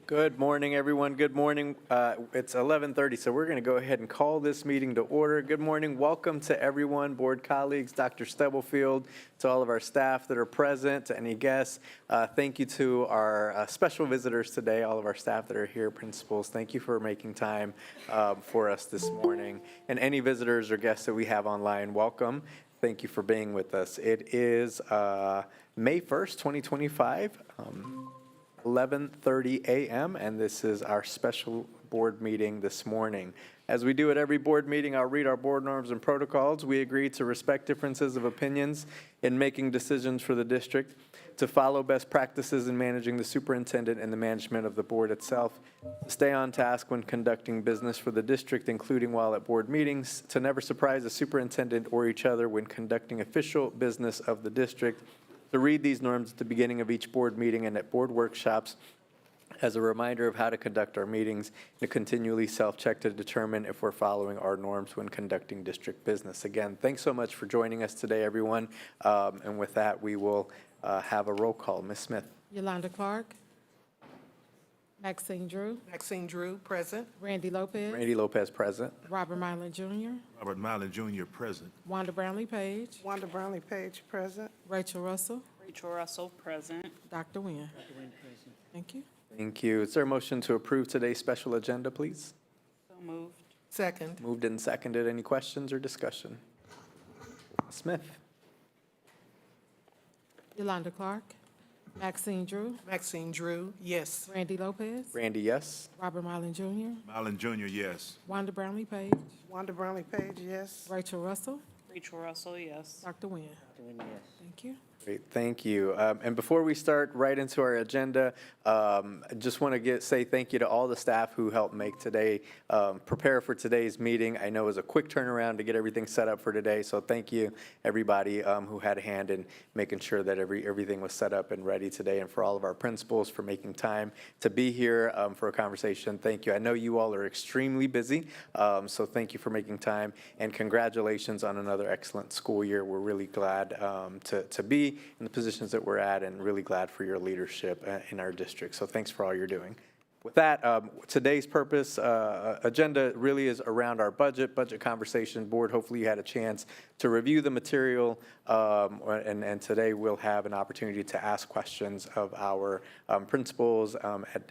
Good morning, everyone. Good morning. It's 11:30, so we're going to go ahead and call this meeting to order. Good morning. Welcome to everyone, board colleagues, Dr. Stubblefield, to all of our staff that are present, to any guests. Thank you to our special visitors today, all of our staff that are here, principals. Thank you for making time for us this morning. And any visitors or guests that we have online, welcome. Thank you for being with us. It is May 1st, 2025. 11:30 a.m. and this is our special board meeting this morning. As we do at every board meeting, I'll read our board norms and protocols. We agree to respect differences of opinions in making decisions for the district, to follow best practices in managing the superintendent and the management of the board itself, to stay on task when conducting business for the district, including while at board meetings, to never surprise the superintendent or each other when conducting official business of the district, to read these norms at the beginning of each board meeting and at board workshops as a reminder of how to conduct our meetings, to continually self-check to determine if we're following our norms when conducting district business. Again, thanks so much for joining us today, everyone. And with that, we will have a roll call. Ms. Smith. Yolanda Clark. Maxine Drew, Maxine Drew, present. Randy Lopez, Randy Lopez, present. Robert Mylan Jr., Robert Mylan Jr. present. Wanda Brownlee Page, Wanda Brownlee Page, present. Rachel Russell, Rachel Russell, present. Dr. Nguyen. Thank you. Thank you. Is there a motion to approve today's special agenda, please? So moved. Second. Moved and seconded. Any questions or discussion? Smith? Yolanda Clark, Maxine Drew, Maxine Drew, yes. Randy Lopez, Randy, yes. Robert Mylan Jr., Mylan Jr., yes. Wanda Brownlee Page, Wanda Brownlee Page, yes. Rachel Russell, Rachel Russell, yes. Dr. Nguyen. Thank you. Great, thank you. And before we start right into our agenda, I just want to say thank you to all the staff who helped make today, prepare for today's meeting. I know it was a quick turnaround to get everything set up for today, so thank you, everybody who had a hand in making sure that everything was set up and ready today, and for all of our principals for making time to be here for a conversation. Thank you. I know you all are extremely busy, so thank you for making time, and congratulations on another excellent school year. We're really glad to be in the positions that we're at, and really glad for your leadership in our district. So thanks for all you're doing. With that, today's purpose agenda really is around our budget conversation. Board, hopefully you had a chance to review the material, and today we'll have an opportunity to ask questions of our principals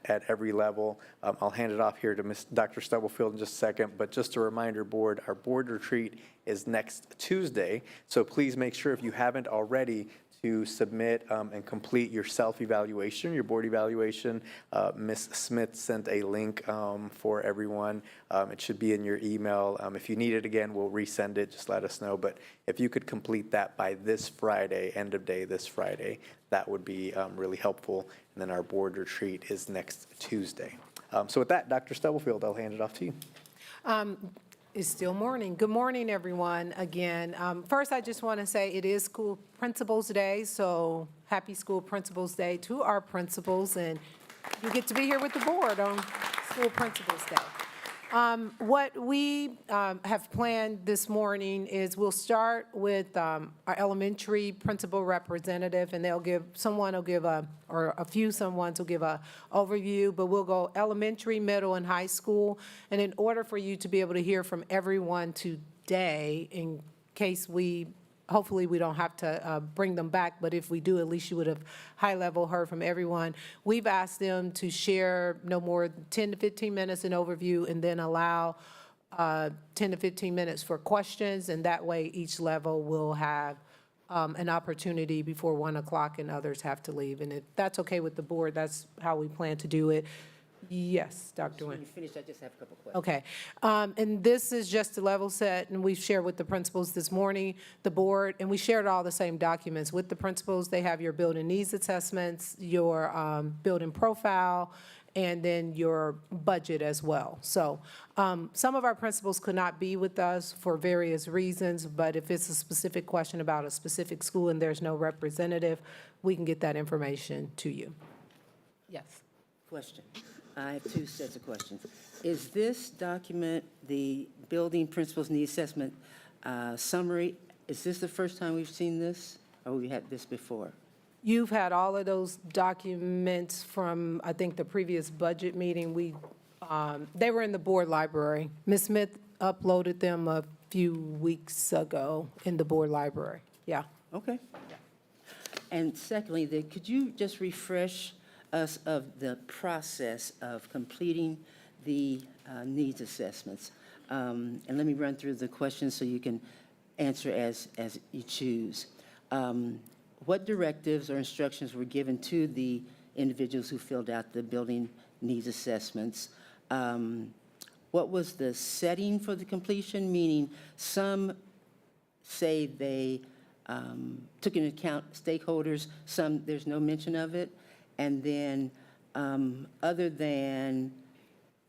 at every level. I'll hand it off here to Dr. Stubblefield in just a second, but just a reminder, board, our board retreat is next Tuesday, so please make sure, if you haven't already, to submit and complete your self-evaluation, your board evaluation. Ms. Smith sent a link for everyone. It should be in your email. If you need it again, we'll resend it. Just let us know. But if you could complete that by this Friday, end of day this Friday, that would be really helpful. And then our board retreat is next Tuesday. So with that, Dr. Stubblefield, I'll hand it off to you. It's still morning. Good morning, everyone, again. First, I just want to say it is School Principals Day, so happy School Principals Day to our principals, and you get to be here with the board on School Principals Day. What we have planned this morning is we'll start with our elementary principal representative, and someone will give a overview, but we'll go elementary, middle, and high school. And in order for you to be able to hear from everyone today, in case hopefully we don't have to bring them back, but if we do, at least you would have high-level heard from everyone. We've asked them to share no more than 10 to 15 minutes in overview, and then allow 10 to 15 minutes for questions, and that way each level will have an opportunity before 1 o'clock and others have to leave. And if that's okay with the board, that's how we plan to do it. Yes, Dr. When Nguyen. you finish, I just have a couple questions. Okay. And this is just a level set, and we've shared with the principals this morning, the board, and we shared all the same documents with the principals. They have your building needs assessments, your building profile, and then your budget as well. So some of our principals could not be with us for various reasons, but if it's a specific question about a specific school and there's no representative, we can get that information to you. Yes. Question. I have two sets of questions. Is this document, the building principals need assessment summary, is this the first time we've seen this, or we had this before? You've had all of those documents from, I think, the previous budget meeting. They were in the board library. Ms. Smith uploaded them a few weeks ago in the board library. Yeah. Okay. And secondly, could you just refresh us of the process of completing the needs assessments? And let me run through the questions so you can answer as you choose. What directives or instructions were given to the individuals who filled out the building needs assessments? What was the setting for the completion? Meaning some say they took into account stakeholders, some there's no mention of it. And then other than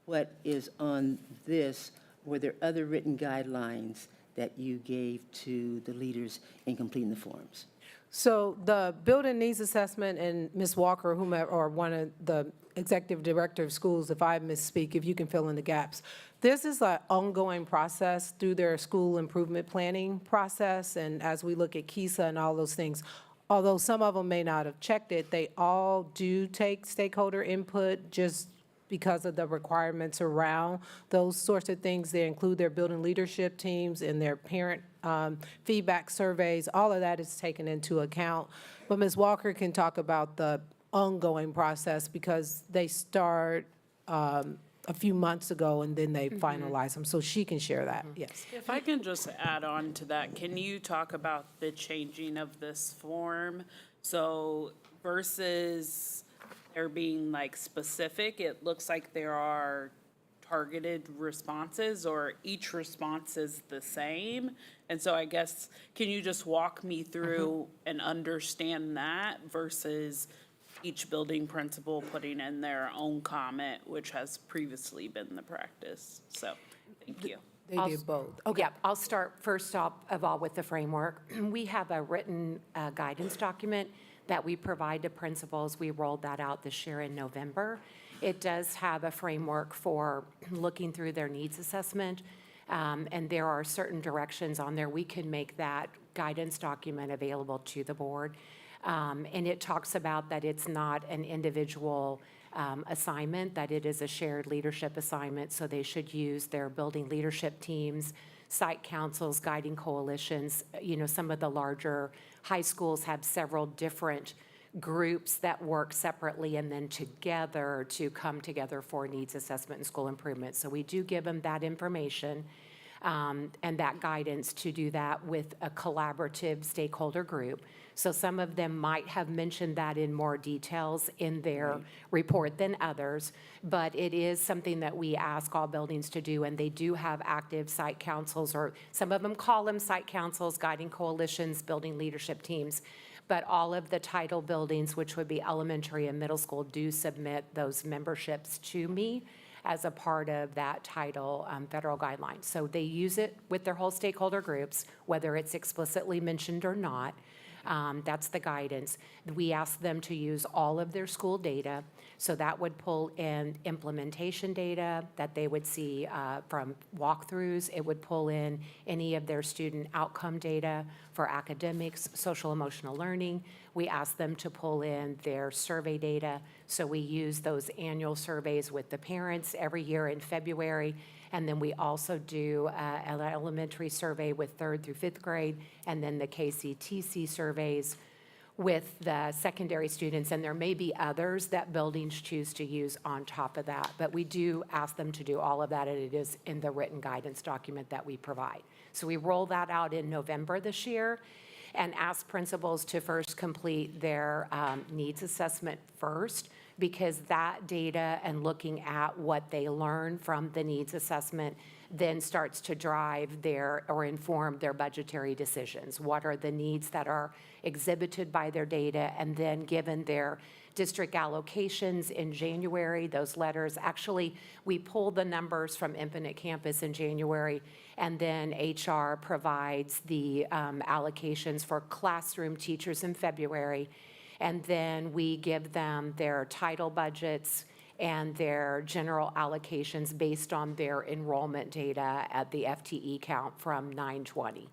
what is on this, were there other written guidelines that you gave to the leaders in completing the forms? So the building needs assessment, and Ms. Walker, whomever, or one of the executive director of schools, if I misspeak, if you can fill in the gaps. This is an ongoing process through their school improvement planning process, and as we look at KESA and all those things, although some of them may not have checked it, they all do take stakeholder input, just because of the requirements around those sorts of things. They include their building leadership teams and their parent feedback surveys. All of that is taken into account. But Ms. Walker can talk about the ongoing process because they start a few months ago and then they finalize them. So she can share that, yes. If I can just add on to that, can you talk about the changing of this form? So versus there being like specific, it looks like there are targeted responses or each response is the same. And so I guess, can you just walk me through and understand that versus each building principal putting in their own comment, which has previously been the practice? So, thank you. They did both. Yeah, I'll start first off of all with the framework. We have a written guidance document that we provide to principals. We rolled that out this year in November. It does have a framework for looking through their needs assessment, and there are certain directions on there. We can make that guidance document available to the board. And it talks about that it's not an individual assignment, that it is a shared leadership assignment, so they should use their building leadership teams, site councils, guiding coalitions. You know, some of the larger high schools have several different groups that work separately and then together to come together for needs assessment and school improvement. So we do give them that information and that guidance to do that with a collaborative stakeholder group. So some of them might have mentioned that in more details in their report than others, but it is something that we ask all buildings to do, and they do have active site councils, or some of them call them site councils, guiding coalitions, building leadership teams. But all of the title buildings, which would be elementary and middle school, do submit those memberships to me as a part of that title federal guidelines. So they use it with their whole stakeholder groups, whether it's explicitly mentioned or not. That's the guidance. We ask them to use all of their school data. So that would pull in implementation data that they would see from walkthroughs. It would pull in any of their student outcome data for academics, social emotional learning. We ask them to pull in their survey data. So we use those annual surveys with the parents every year in February. And then we also do an elementary survey with 3rd through 5th grade, and then the KCTC surveys with the secondary students. And there may be others that buildings choose to use on top of that. But we do ask them to do all of that, and it is in the written guidance document that we provide. So we roll that out in November this year and ask principals to first complete their needs assessment first, because that data and looking at what they learn from the needs assessment then starts to drive their or inform their budgetary decisions. What are the needs that are exhibited by their data? And then given their district allocations in January, those letters, actually, we pull the numbers from Infinite Campus in January, and then HR provides the allocations for classroom teachers in February. And then we give them their title budgets and their general allocations based on their enrollment data at the FTE count from 9/20.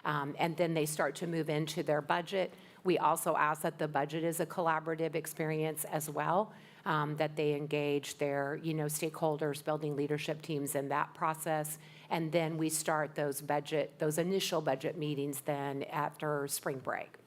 And then they start to move into their budget. We also ask that the budget is a collaborative experience as well, that they engage their, stakeholders, building leadership teams in that process. And then we start those initial budget meetings then after spring break.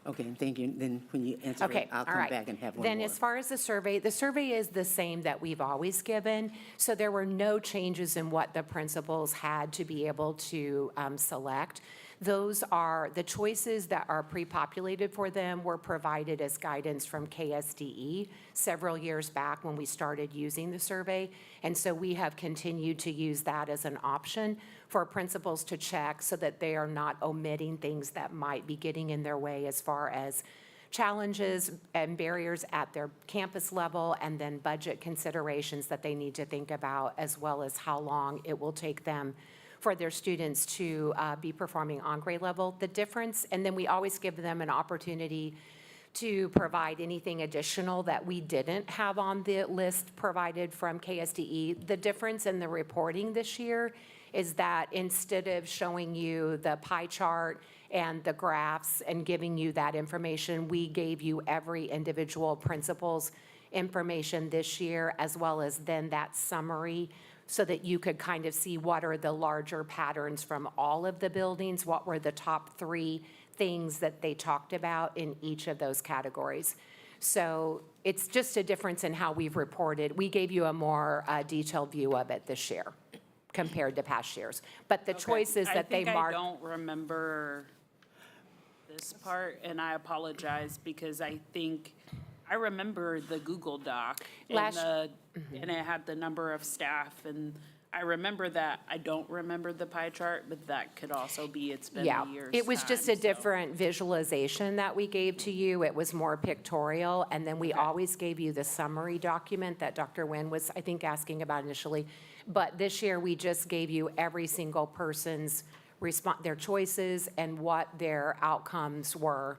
Okay, thank you. Then when you answer Okay, it, I'll all come right. back and have one Then more. as far as the survey is the same that we've always given. So there were no changes in what the principals had to be able to select. Those are, the choices that are pre-populated for them were provided as guidance from KSDE several years back when we started using the survey. And so we have continued to use that as an option for principals to check so that they are not omitting things that might be getting in their way as far as challenges and barriers at their campus level, and then budget considerations that they need to think about, as well as how long it will take them for their students to be performing on grade level. The difference, and then we always give them an opportunity to provide anything additional that we didn't have on the list provided from KSDE. The difference in the reporting this year is that instead of showing you the pie chart and the graphs and giving you that information, we gave you every individual principal's information this year, as well as then that summary, so that you could kind of see what are the larger patterns from all of the buildings, what were the top 3 things that they talked about in each of those categories. So it's just a difference in how we've reported. We gave you a more detailed view of it this year compared to past years. But the choices that they I marked. don't remember this part, and I apologize, because I think, I remember the Google Doc, and and it had the number of staff, and I remember that. I don't remember the pie chart, but that could also be, it's been Yeah, a year's it was just a time, so. different visualization that we gave to you. It was more pictorial, and then we always gave you the summary document that Dr. Nguyen was, I think, asking about initially. But this year, we just gave you every single person's their choices and what their outcomes were.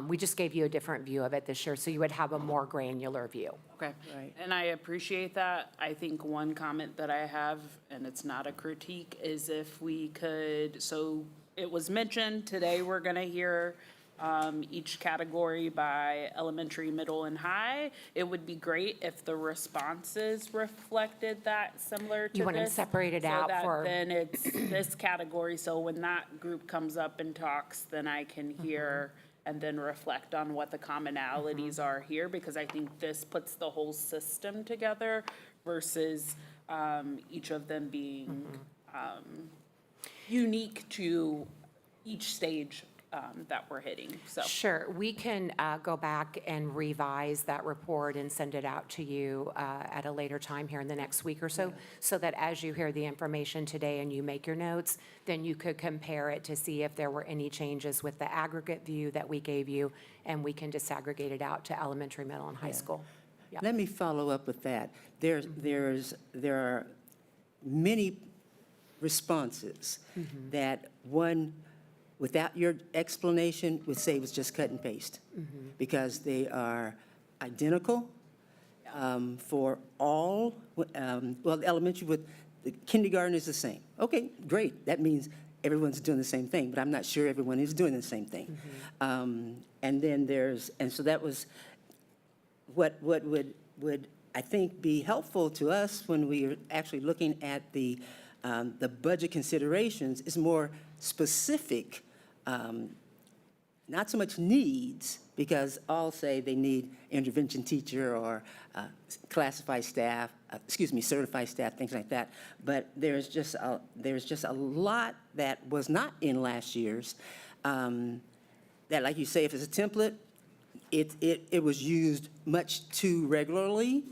We just gave you a different view of it this year, so you would have a more granular view. Okay, Right. and I appreciate that. I think one comment that I have, and it's not a critique, is if we could, so it was mentioned, today we're gonna hear each category by elementary, middle, and high. It would be great if the responses reflected that, similar to this. You want them separated out for- So that then it's this category, so when that group comes up and talks, then I can hear and then reflect on what the commonalities are here, because I think this puts the whole system together versus each of them being unique to each stage that we're hitting, so. Sure, we can go back and revise that report and send it out to you at a later time here in the next week or so, so that as you hear the information today and you make your notes, then you could compare it to see if there were any changes with the aggregate view that we gave you, and we can disaggregate it out to elementary, middle, and high school. Yeah. Let me follow up with that. There are many responses that one, without your explanation, would say was just cut and paste, because they are identical for all, well, the elementary with, the kindergarten is the same. Okay, great, that means everyone's doing the same thing, but I'm not sure everyone is doing the same thing. And then and so that was, what would I think be helpful to us when we are actually looking at the budget considerations is more specific, not so much needs, because all say they need intervention teacher or classified staff, certified staff, things like that. But there's just a lot that was not in last year's, that, like you say, if it's a template, it was used much too regularly,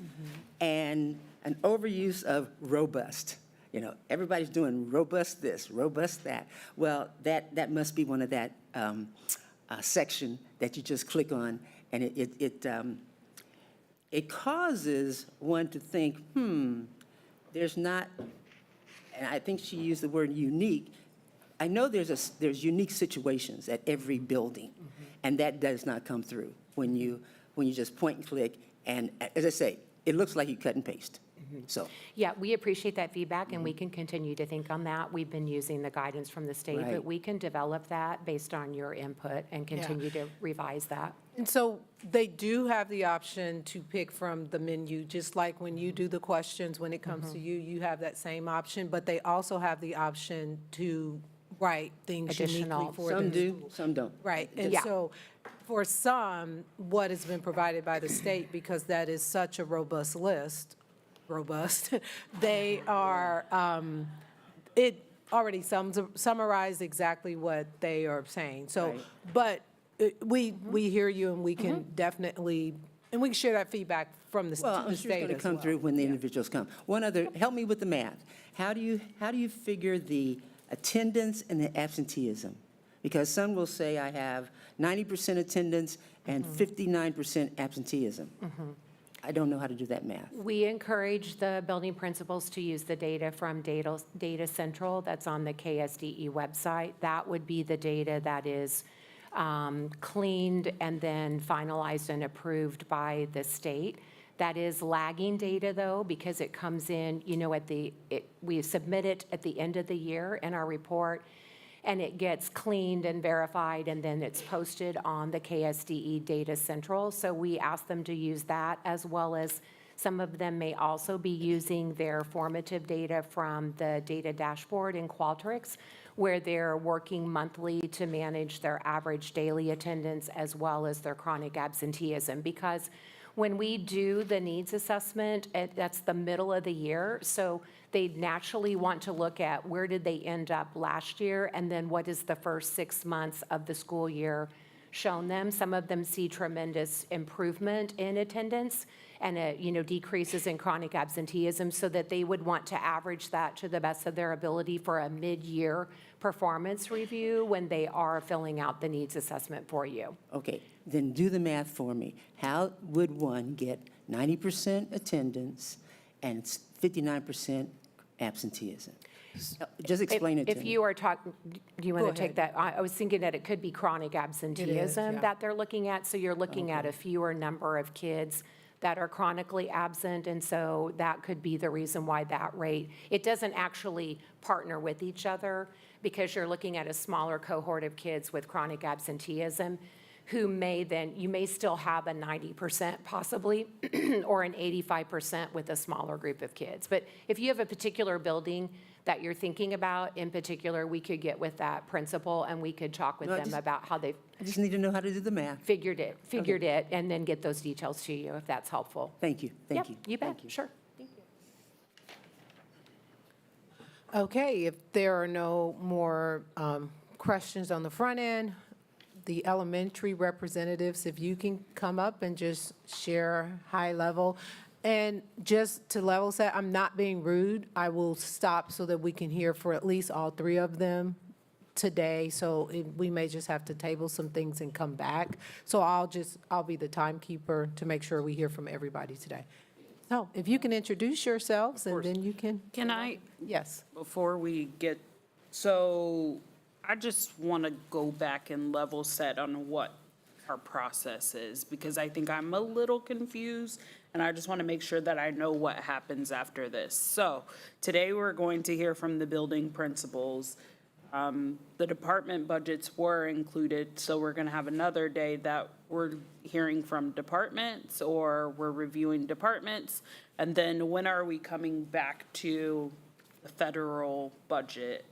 and an overuse of robust. You know, everybody's doing robust this, robust that. Well, that must be one of that section that you just click on, and it causes one to think, there's not, and I think she used the word unique. I know there's unique situations at every building, and that does not come through when you just point and click, and as I say, it looks like you cut and paste. So. Yeah, we appreciate that feedback, and we can continue to think on that. We've been using the guidance from the state, Right. but we can develop that based on your input and continue to revise that. And so they do have the option to pick from the menu, just like when you do the questions, when it comes to you, you have that same option, but they also have the option to write things uniquely Additional. for Some them. do, some don't. Right, and Yeah. so for some, what has been provided by the state, because that is such a robust list, they are, it already summarized exactly what they are saying. So, Right. but we hear you, and we can definitely, and we can share that feedback from the Well, the I'm sure it's state going to as come well. through when the individuals come. One other, help me with the math. How do you figure the attendance and the absenteeism? Because some will say I have 90% attendance and 59% absenteeism. I don't know how to do that math. We encourage the building principals to use the data from Data Central that's on the KSDE website. That would be the data that is cleaned and then finalized and approved by the state. That is lagging data, though, because it comes in, you know, we submit it at the end of the year in our report, and it gets cleaned and verified, and then it's posted on the KSDE Data Central. So we ask them to use that, as well as some of them may also be using their formative data from the data dashboard in Qualtrics, where they're working monthly to manage their average daily attendance as well as their chronic absenteeism. Because when we do the needs assessment, that's the middle of the year, so they naturally want to look at where did they end up last year, and then what is the first 6 months of the school year shown them. Some of them see tremendous improvement in attendance and, decreases in chronic absenteeism, so that they would want to average that to the best of their ability for a mid-year performance review when they are filling out the needs assessment for you. Okay, then do the math for me. How would one get 90% attendance and 59% absenteeism? Just explain it to me. If you are talking, do you want Go to take ahead. that? I was thinking that it could be chronic absenteeism yeah. that they're looking at, so you're looking at a fewer number of kids that are chronically absent, and so that could be the reason why that rate, it doesn't actually partner with each other, because you're looking at a smaller cohort of kids with chronic absenteeism who you may still have a 90% possibly, or an 85% with a smaller group of kids. But if you have a particular building that you're thinking about in particular, we could get with that principal and we could talk with No, I them just- about how they've I just need to know how to do the math. figured it, and then get those details to you, if that's helpful. Thank you, thank you. Yep, you bet, Thank you. sure. Okay, if there are no more questions on the front end, the elementary representatives, if you can come up and just share high level. And just to level set, I'm not being rude. I will stop so that we can hear for at least all three of them today. So we may just have to table some things and come back. So I'll be the timekeeper to make sure we hear from everybody today. So if you can introduce yourselves, and then you can, Can I, yes. before we get, so I just want to go back and level set on what our process is, because I think I'm a little confused, and I just want to make sure that I know what happens after this. So today we're going to hear from the building principals. The department budgets were included, so we're going to have another day that we're hearing from departments, or we're reviewing departments. And then when are we coming back to the federal budget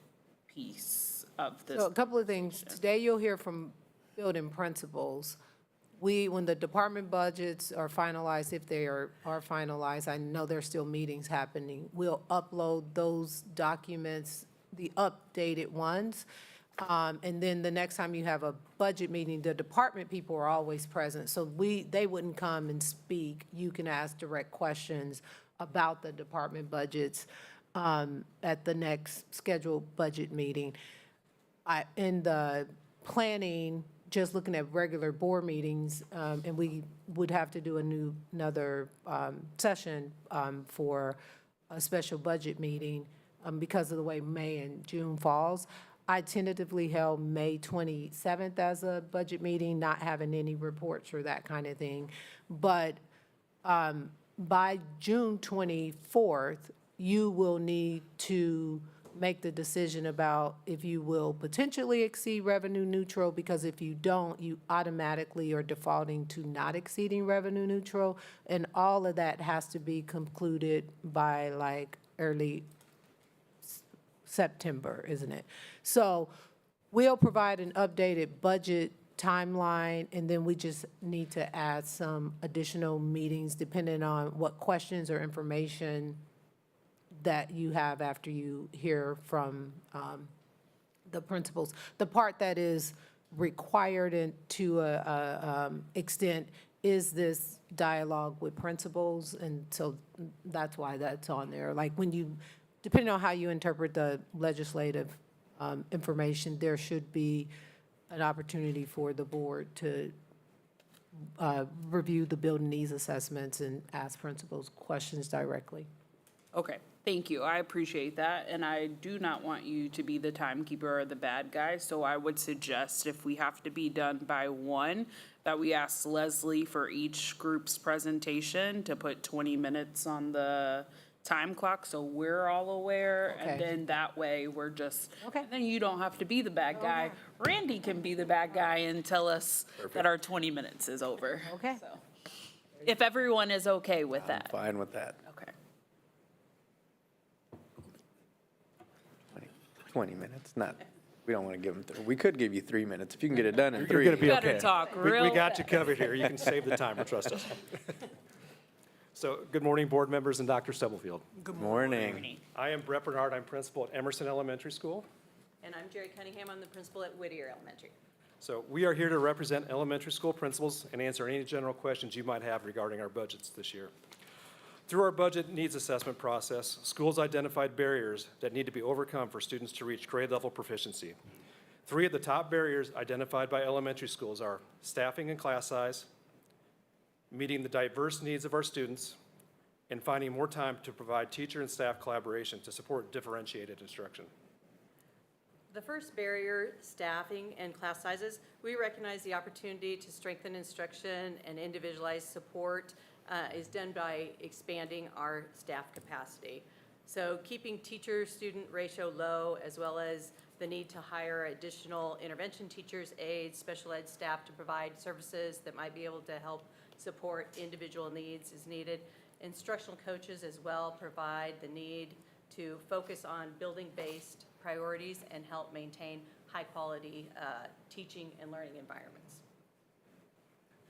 piece of this? So a couple of things. Today you'll hear from building principals. When the department budgets are finalized, if they are finalized, I know there's still meetings happening, we'll upload those documents, the updated ones. And then the next time you have a budget meeting, the department people are always present. So they wouldn't come and speak. You can ask direct questions about the department budgets at the next scheduled budget meeting. In the planning, just looking at regular board meetings, and we would have to do another session for a special budget meeting because of the way May and June falls. I tentatively held May 27th as a budget meeting, not having any reports or that kind of thing. But by June 24th, you will need to make the decision about if you will potentially exceed revenue neutral, because if you don't, you automatically are defaulting to not exceeding revenue neutral. And all of that has to be concluded by like early September, isn't it? So we'll provide an updated budget timeline, and then we just need to add some additional meetings depending on what questions or information that you have after you hear from the principals. The part that is required to an extent is this dialogue with principals, and so that's why that's on there. Like depending on how you interpret the legislative information, there should be an opportunity for the board to review the building needs assessments and ask principals questions directly. Okay, thank you. I appreciate that. And I do not want you to be the timekeeper or the bad guy. So I would suggest if we have to be done by 1, that we ask Leslie for each group's presentation to put 20 minutes on the time clock, so we're all aware. Okay. And then that way, we're just, Okay. then you don't have to be the bad guy. Okay. Randy can be the bad guy and tell us that our 20 minutes is over. Okay. So, if everyone is okay with I'm that. fine with that. Okay. 20 minutes, not, we don't want to give them, we could give you 3 minutes. If you can get it done in You're 3. going to be Better okay. talk We real got you fast. covered here. You can save the timer, trust us. So, good morning, board members and Dr. Stubblefield. Morning. I am Brett Bernard. I'm principal at Emerson Elementary School. And I'm Jerry Cunningham. I'm the principal at Whittier Elementary. So, we are here to represent elementary school principals and answer any general questions you might have regarding our budgets this year. Through our budget needs assessment process, schools identified barriers that need to be overcome for students to reach grade level proficiency. 3 of the top barriers identified by elementary schools are staffing and class size, meeting the diverse needs of our students, and finding more time to provide teacher and staff collaboration to support differentiated instruction. The first barrier, staffing and class sizes, we recognize the opportunity to strengthen instruction and individualized support is done by expanding our staff capacity. So keeping teacher-student ratio low, as well as the need to hire additional intervention teachers, aides, special ed staff to provide services that might be able to help support individual needs is needed. Instructional coaches as well provide the need to focus on building-based priorities and help maintain high-quality teaching and learning environments.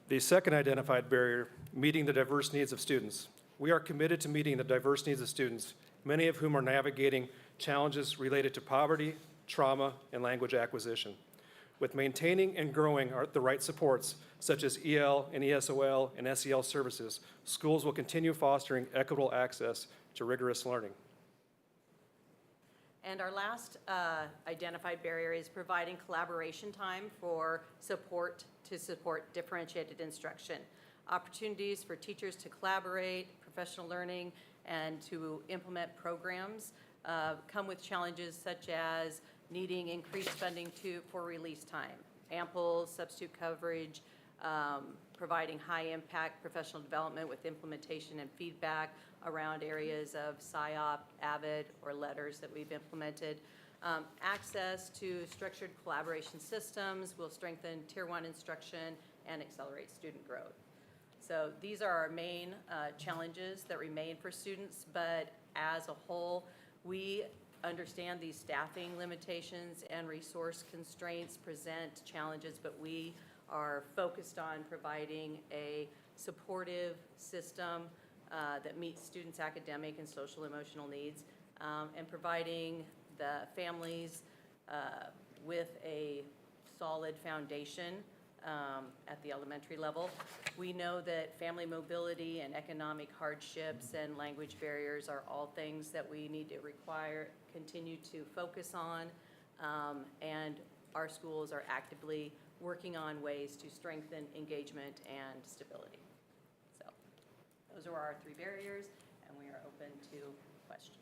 The second identified barrier, meeting the diverse needs of students. We are committed to meeting the diverse needs of students, many of whom are navigating challenges related to poverty, trauma, and language acquisition. With maintaining and growing the right supports, such as EL and ESOL and SEL services, schools will continue fostering equitable access to rigorous learning. And our last identified barrier is providing collaboration time for support to support differentiated instruction. Opportunities for teachers to collaborate, professional learning, and to implement programs come with challenges such as needing increased funding for release time, ample substitute coverage, providing high-impact professional development with implementation and feedback around areas of SIOP, AVID, or letters that we've implemented. Access to structured collaboration systems will strengthen Tier 1 instruction and accelerate student growth. So these are our main challenges that remain for students, but as a whole, we understand these staffing limitations and resource constraints present challenges, but we are focused on providing a supportive system that meets students' academic and social emotional needs, and providing the families with a solid foundation at the elementary level. We know that family mobility and economic hardships and language barriers are all things that we need to continue to focus on, and our schools are actively working on ways to strengthen engagement and stability. So those are our 3 barriers, and we are open to questions.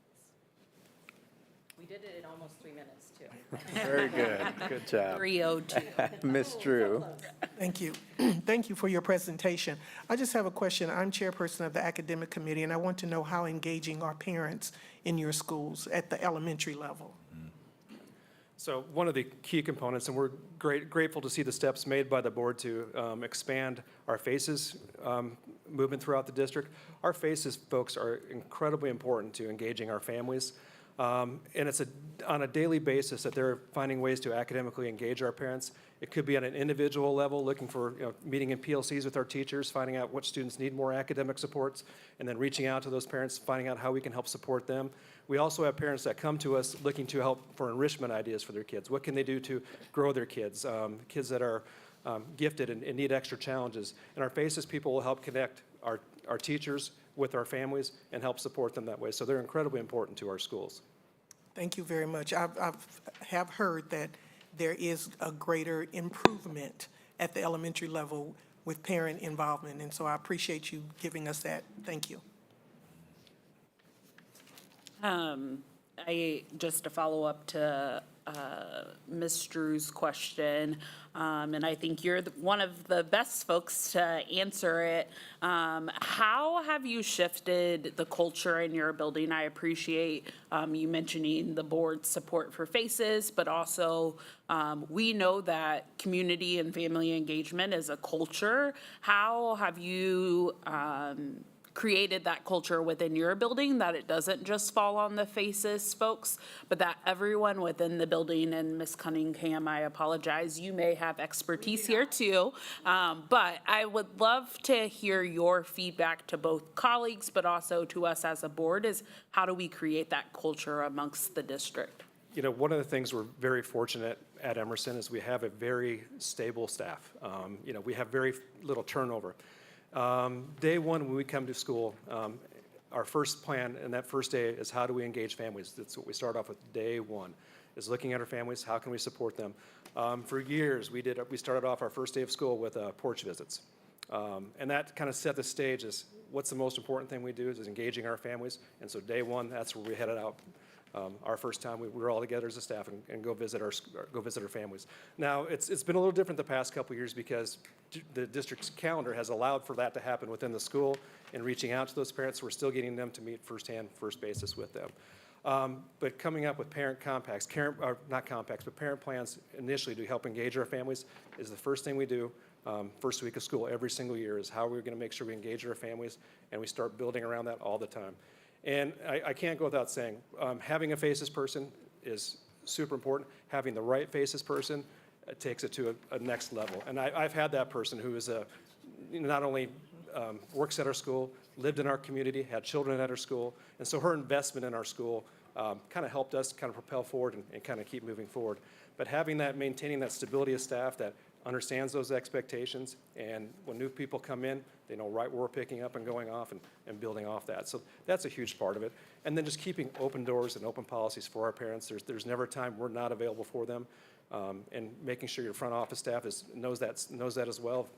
We did it in almost 3 minutes, too. Very good. Good job. 3:02. Miss Drew. Thank you. Thank you for your presentation. I just have a question. I'm chairperson of the academic committee, and I want to know how engaging are parents in your schools at the elementary level? So one of the key components, and we're grateful to see the steps made by the board to expand our FACES movement throughout the district. Our FACES folks are incredibly important to engaging our families. And it's on a daily basis that they're finding ways to academically engage our parents. It could be on an individual level, looking for, meeting in PLCs with our teachers, finding out what students need more academic supports, and then reaching out to those parents, finding out how we can help support them. We also have parents that come to us looking to help for enrichment ideas for their kids. What can they do to grow their kids, kids that are gifted and need extra challenges. And our FACES people will help connect our teachers with our families and help support them that way. So they're incredibly important to our schools. Thank you very much. I have heard that there is a greater improvement at the elementary level with parent involvement, and so I appreciate you giving us that. Thank you. Just to follow up to Ms. Drew's question, and I think you're one of the best folks to answer it. How have you shifted the culture in your building? I appreciate you mentioning the board's support for FACES, but also we know that community and family engagement is a culture. How have you created that culture within your building, that it doesn't just fall on the FACES folks, but that everyone within the building, and Ms. Cunningham, I apologize, you may have expertise here too, but I would love to hear your feedback to both colleagues, but also to us as a board, is how do we create that culture amongst the district? You know, one of the things we're very fortunate at Emerson is we have a very stable staff. You know, we have very little turnover. Day one, when we come to school, our first plan and that first day is how do we engage families? That's what we start off with day one, is looking at our families, how can we support them? For years, we started off our first day of school with porch visits. And that kind of set the stage as what's the most important thing we do is engaging our families. And so day one, that's where we headed out. Our first time, we were all together as a staff and go visit our families. Now, it's been a little different the past couple of years because the district's calendar has allowed for that to happen within the school and reaching out to those parents. We're still getting them to meet firsthand, first basis with them. But coming up with parent compacts, not compacts, but parent plans initially to help engage our families is the first thing we do. First week of school every single year is how we're going to make sure we engage our families, and we start building around that all the time. And I can't go without saying, having a FACES person is super important. Having the right FACES person takes it to a next level. And I've had that person who is not only works at our school, lived in our community, had children at our school, and so her investment in our school kind of helped us kind of propel forward and kind of keep moving forward. But having that, maintaining that stability of staff that understands those expectations, and when new people come in, they know right where we're picking up and going off and building off that. So that's a huge part of it. And then just keeping open doors and open policies for our parents. There's never a time we're not available for them, and making sure your front office staff knows that as well.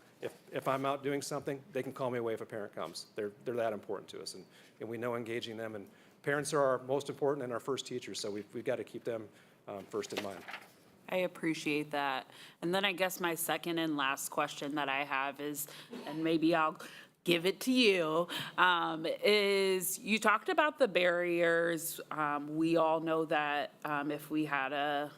If I'm out doing something, they can call me away if a parent comes. They're that important to us, and we know engaging them. And parents are our most important and our first teachers, so we've got to keep them first in mind. I appreciate that. And then I guess my second and last question that I have is, and maybe I'll give it to you, is you talked about the barriers. We all know that if we had a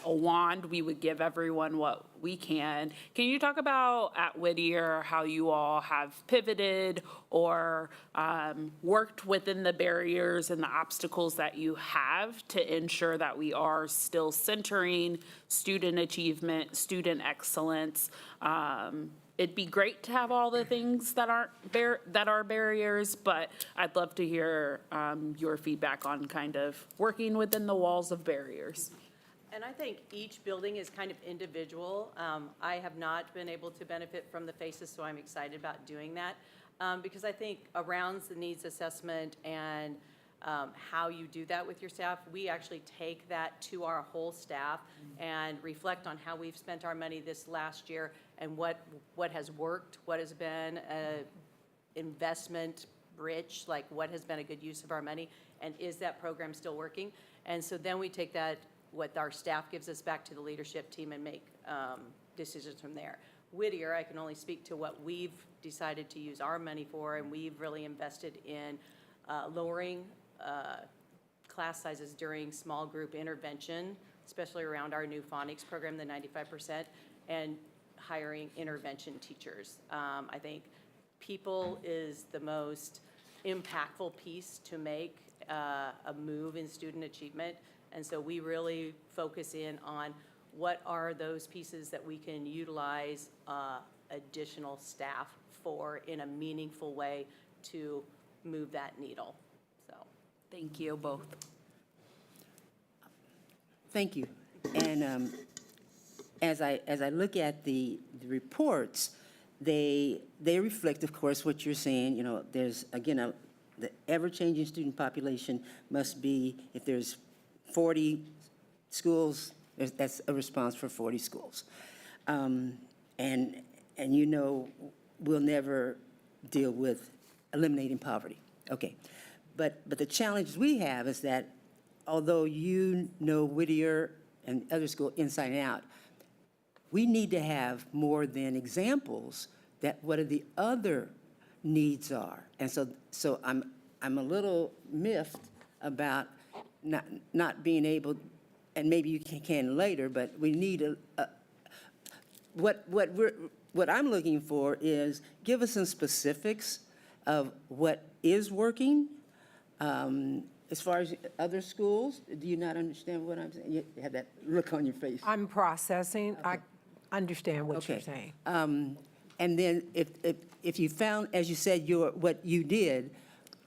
wand, we would give everyone what we can. Can you talk about at Whittier how you all have pivoted or worked within the barriers and the obstacles that you have to ensure that we are still centering student achievement, student excellence? It'd be great to have all the things that are barriers, but I'd love to hear your feedback on kind of working within the walls of barriers. And I think each building is kind of individual. I have not been able to benefit from the FACES, so I'm excited about doing that. Because I think around the needs assessment and how you do that with your staff, we actually take that to our whole staff and reflect on how we've spent our money this last year and what has worked, what has been investment rich, like what has been a good use of our money, and is that program still working? And so then we take that, what our staff gives us, back to the leadership team and make decisions from there. Whittier, I can only speak to what we've decided to use our money for, and we've really invested in lowering class sizes during small group intervention, especially around our new phonics program, the 95%, and hiring intervention teachers. I think people is the most impactful piece to make a move in student achievement. And so we really focus in on what are those pieces that we can utilize additional staff for in a meaningful way to move that needle. So, thank you both. Thank you. And as I look at the reports, they reflect, of course, what you're saying. You know, there's, again, the ever-changing student population must be, if there's 40 schools, that's a response for 40 schools. And you know, we'll never deal with eliminating poverty. Okay. But the challenge we have is that although you know Whittier and other school inside and out, we need to have more than examples that what are the other needs are. And so I'm a little miffed about not being able, and maybe you can later, but we need what I'm looking for is give us some specifics of what is working. As far as other schools, do you not understand what I'm saying? You have that look on your face. I'm processing. I understand what you're Okay. saying. And then if you found, as you said, what you did,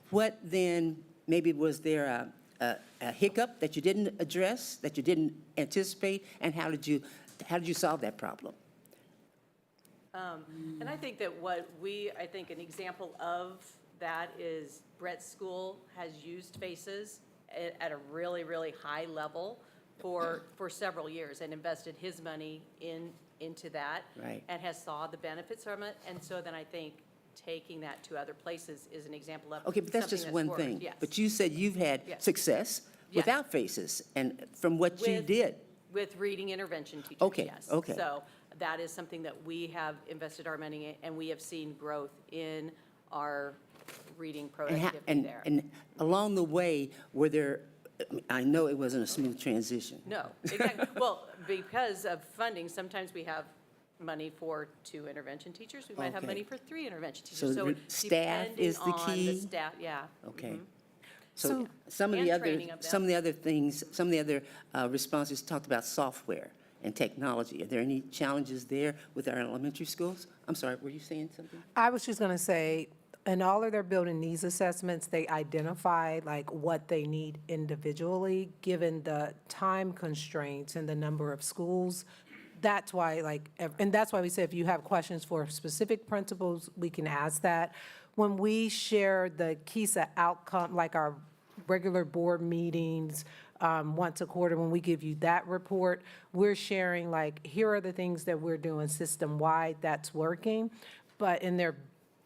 what then, maybe was there a hiccup that you didn't address, that you didn't anticipate, and how did you solve that problem? And I think that I think an example of that is Brett's school has used FACES at a really, really high level for several years and invested his money into that. Right. And has saw the benefits from it. And so then I think taking that to other places is an example of Okay, but that's something just one worked. thing. Yes. But you said you've had Yes. success Yes. without FACES, and from what you With- did. With reading intervention teachers, Okay, yes. okay. So that is something that we have invested our money in, and we have seen growth in our reading And, productivity there. and along the way, were there, I know it wasn't a smooth transition. No, exactly. Well, because of funding, sometimes we have money for 2 intervention teachers. We might have Okay. money for 3 intervention teachers. So the staff is the depending on key? the staff, yeah. Okay. So- So some of the And other, training of them. some of the other things, some of the other responses talked about software and technology. Are there any challenges there with our elementary schools? I'm sorry, were you saying something? I was just going to say, in all of their building needs assessments, they identify like what they need individually, given the time constraints and the number of schools. That's why, and that's why we say if you have questions for specific principals, we can ask that. When we share the KISA outcome, like our regular board meetings, once a quarter, when we give you that report, we're sharing like, here are the things that we're doing system-wide that's working. But in their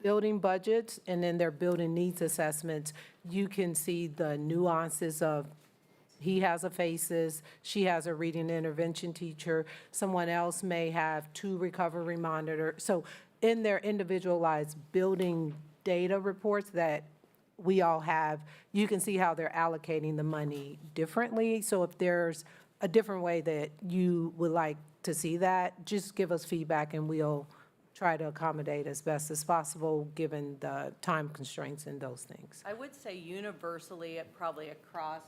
building budgets and in their building needs assessments, you can see the nuances of he has a FACES, she has a reading intervention teacher, someone else may have 2 recovery monitors. So in their individualized building data reports that we all have, you can see how they're allocating the money differently. So if there's a different way that you would like to see that, just give us feedback and we'll try to accommodate as best as possible, given the time constraints and those things. I would say universally, probably across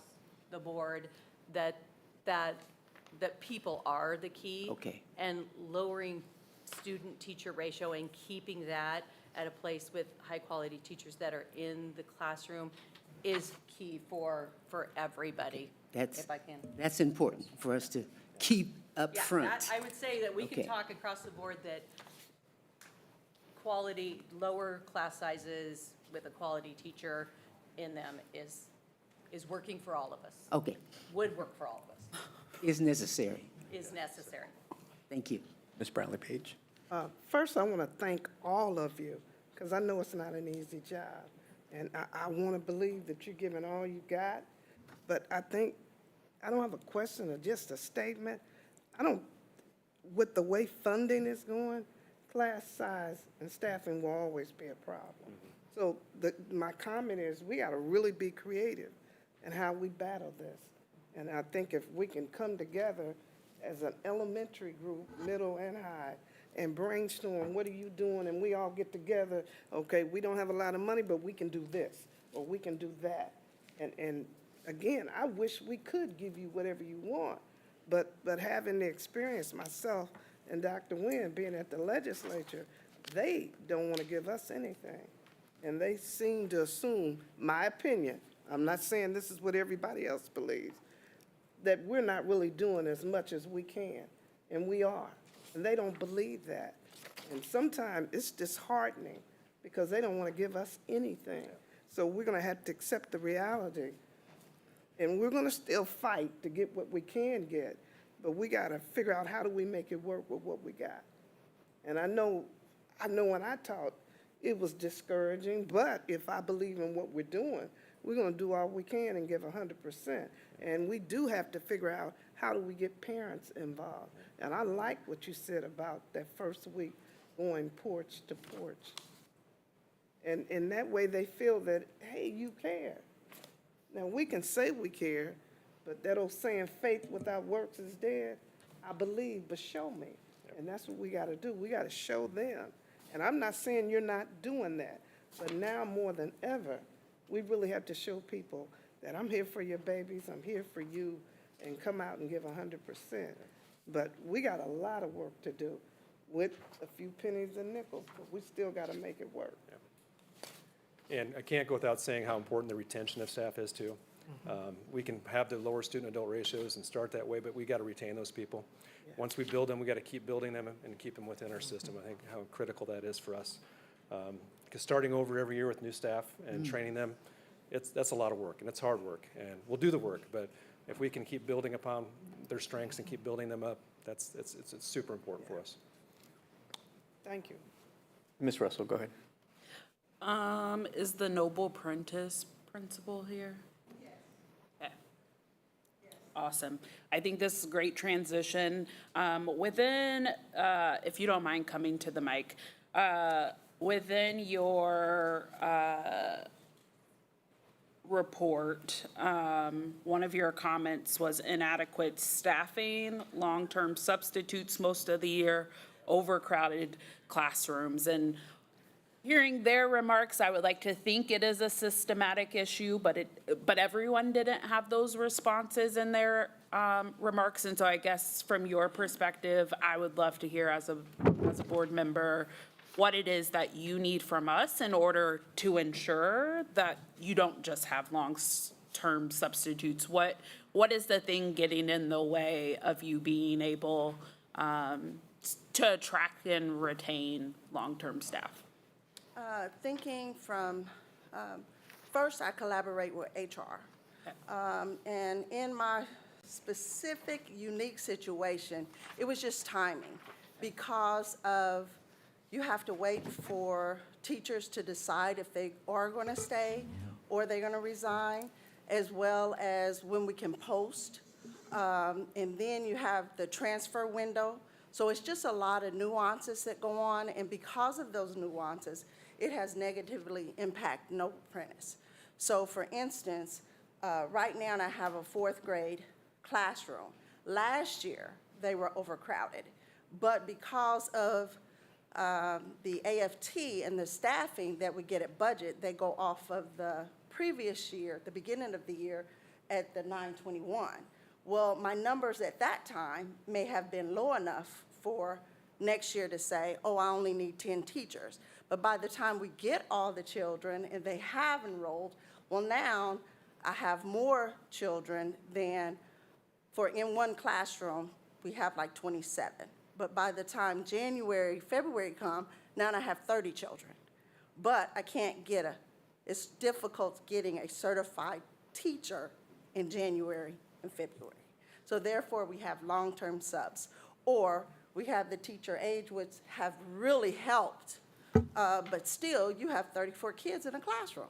the board, that people are the key. Okay. And lowering student-teacher ratio and keeping that at a place with high-quality teachers that are in the classroom is key for everybody, if I can. That's important for us to keep up Yeah, front. I would say that we Okay. can talk across the board that quality, lower class sizes with a quality teacher in them is working for all of us. Okay, Would work for all of us, is necessary. is necessary. Thank you. Ms. Brownlee Page. First, I want to thank all of you, because I know it's not an easy job. And I want to believe that you're giving all you got. But I think, I don't have a question or just a statement. With the way funding is going, class size and staffing will always be a problem. So my comment is, we got to really be creative in how we battle this. And I think if we can come together as an elementary group, middle and high, and brainstorm, what are you doing? And we all get together, okay, we don't have a lot of money, but we can do this, or we can do that. And again, I wish we could give you whatever you want, but having the experience myself and Dr. Nguyen being at the legislature, they don't want to give us anything. And they seem to assume, my opinion, I'm not saying this is what everybody else believes, that we're not really doing as much as we can, and we are. And they don't believe that. And sometimes it's disheartening because they don't want to give us anything. So we're going to have to accept the reality. And we're going to still fight to get what we can get, but we got to figure out how do we make it work with what we got. And I know when I taught, it was discouraging, but if I believe in what we're doing, we're gonna do all we can and give 100%. And we do have to figure out, how do we get parents involved? And I like what you said about that first week, going porch to porch. And in that way, they feel that, hey, you care. Now, we can say we care, but that old saying, faith without works is dead, I believe, but show me. And that's what we gotta do. We gotta show them. And I'm not saying you're not doing that, but now more than ever, we really have to show people that I'm here for your babies, I'm here for you, and come out and give 100%. But we got a lot of work to do with a few pennies and nickels, but we still gotta make it work. And I can't go without saying how important the retention of staff is too. We can have the lower student-adult ratios and start that way, but we got to retain those people. Once we build them, we got to keep building them and keep them within our system. I think how critical that is for us. Because starting over every year with new staff and training them, that's a lot of work, and it's hard work, and we'll do the work, but if we can keep building upon their strengths and keep building them up, it's super important for us. Thank you. Ms. Russell, go ahead. Is the Noble Prentice principal here? Yes. Awesome. I think this is a great transition. Within, if you don't mind coming to the mic, within your report, one of your comments was inadequate staffing, long-term substitutes most of the year, overcrowded classrooms. And hearing their remarks, I would like to think it is a systematic issue, but everyone didn't have those responses in their remarks. And so I guess from your perspective, I would love to hear as a board member what it is that you need from us in order to ensure that you don't just have long-term substitutes. What is the thing getting in the way of you being able to attract and retain long-term staff? Thinking from, first I collaborate with HR. And in my specific, unique situation, it was just timing because of, you have to wait for teachers to decide if they are going to stay or they're going to resign, as well as when we can post. And then you have the transfer window. So it's just a lot of nuances that go on, and because of those nuances, it has negatively impacted Noble Prentice. So for instance, right now I have a 4th grade classroom. Last year, they were overcrowded, but because of the AFT and the staffing that we get at budget, they go off of the previous year, the beginning of the year, at the 921. Well, my numbers at that time may have been low enough for next year to say, oh, I only need 10 teachers. But by the time we get all the children and they have enrolled, well, now I have more children than, for in one classroom, we have like 27. But by the time January, February come, now I have 30 children. But I can't get it's difficult getting a certified teacher in January and February. So therefore, we have long-term subs. Or we have the teacher age, which have really helped, but still, you have 34 kids in a classroom.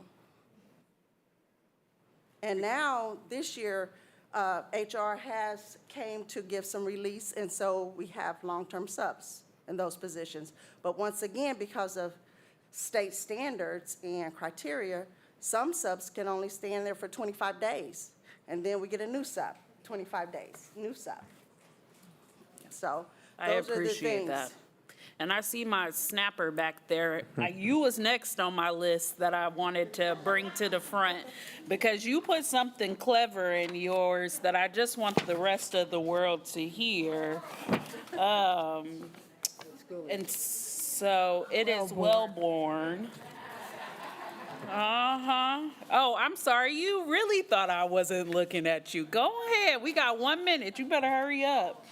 And now, this year, HR came to give some release, and so we have long-term subs in those positions. But once again, because of state standards and criteria, some subs can only stay in there for 25 days. And then we get a new sub, 25 days, new sub. So I those are the appreciate things. that. And I see my snapper back there. You was next on my list that I wanted to bring to the front because you put something clever in yours that I just want the rest of the world to hear. And so it is Wellborn. Oh, I'm sorry. You really thought I wasn't looking at you. Go ahead. We got 1 minute. You better hurry up.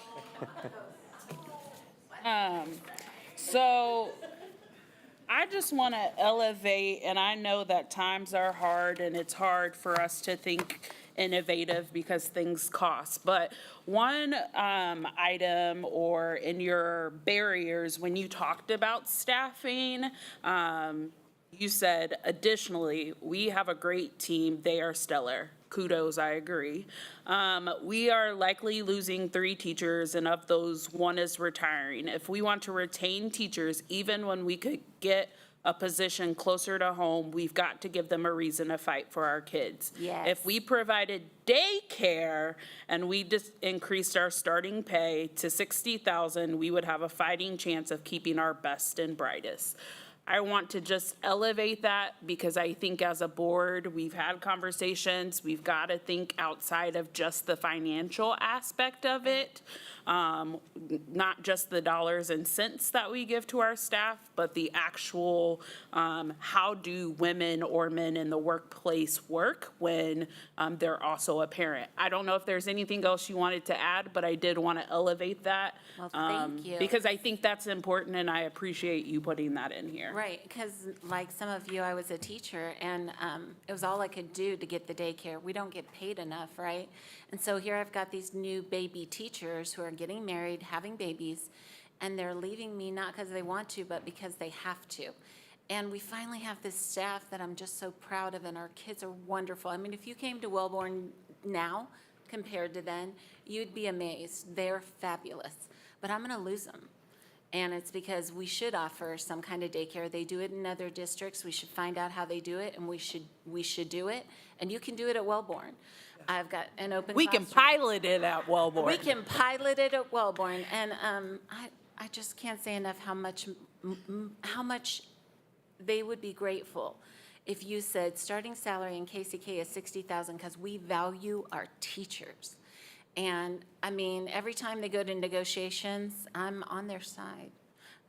So I just want to elevate, and I know that times are hard and it's hard for us to think innovative because things cost. But one item or in your barriers when you talked about staffing, You said, additionally, we have a great team. They are stellar. Kudos, I agree. We are likely losing 3 teachers, and of those, 1 is retiring. If we want to retain teachers, even when we could get a position closer to home, we've got to give them a reason to fight for our kids. Yes. If we provided daycare and we just increased our starting pay to $60,000, we would have a fighting chance of keeping our best and brightest. I want to just elevate that because I think as a board, we've had conversations. We've got to think outside of just the financial aspect of it, not just the dollars and cents that we give to our staff, but the actual how do women or men in the workplace work when they're also a parent. I don't know if there's anything else you wanted to add, but I did want to elevate that. Well, thank you. Because I think that's important, and I appreciate you putting that in here. Right, because like some of you, I was a teacher, and it was all I could do to get the daycare. We don't get paid enough, right? And so here I've got these new baby teachers who are getting married, having babies, and they're leaving me not because they want to, but because they have to. And we finally have this staff that I'm just so proud of, and our kids are wonderful. I mean, if you came to Wellborn now compared to then, you'd be amazed. They're fabulous. But I'm going to lose them. And it's because we should offer some kind of daycare. They do it in other districts. We should find out how they do it, and we should do it. And you can do it at Wellborn. I've got an open We can classroom. pilot it at Wellborn. We can pilot it at Wellborn. And I just can't say enough how much they would be grateful if you said starting salary in KCK is $60,000 because we value our teachers. And, I mean, every time they go to negotiations, I'm on their side.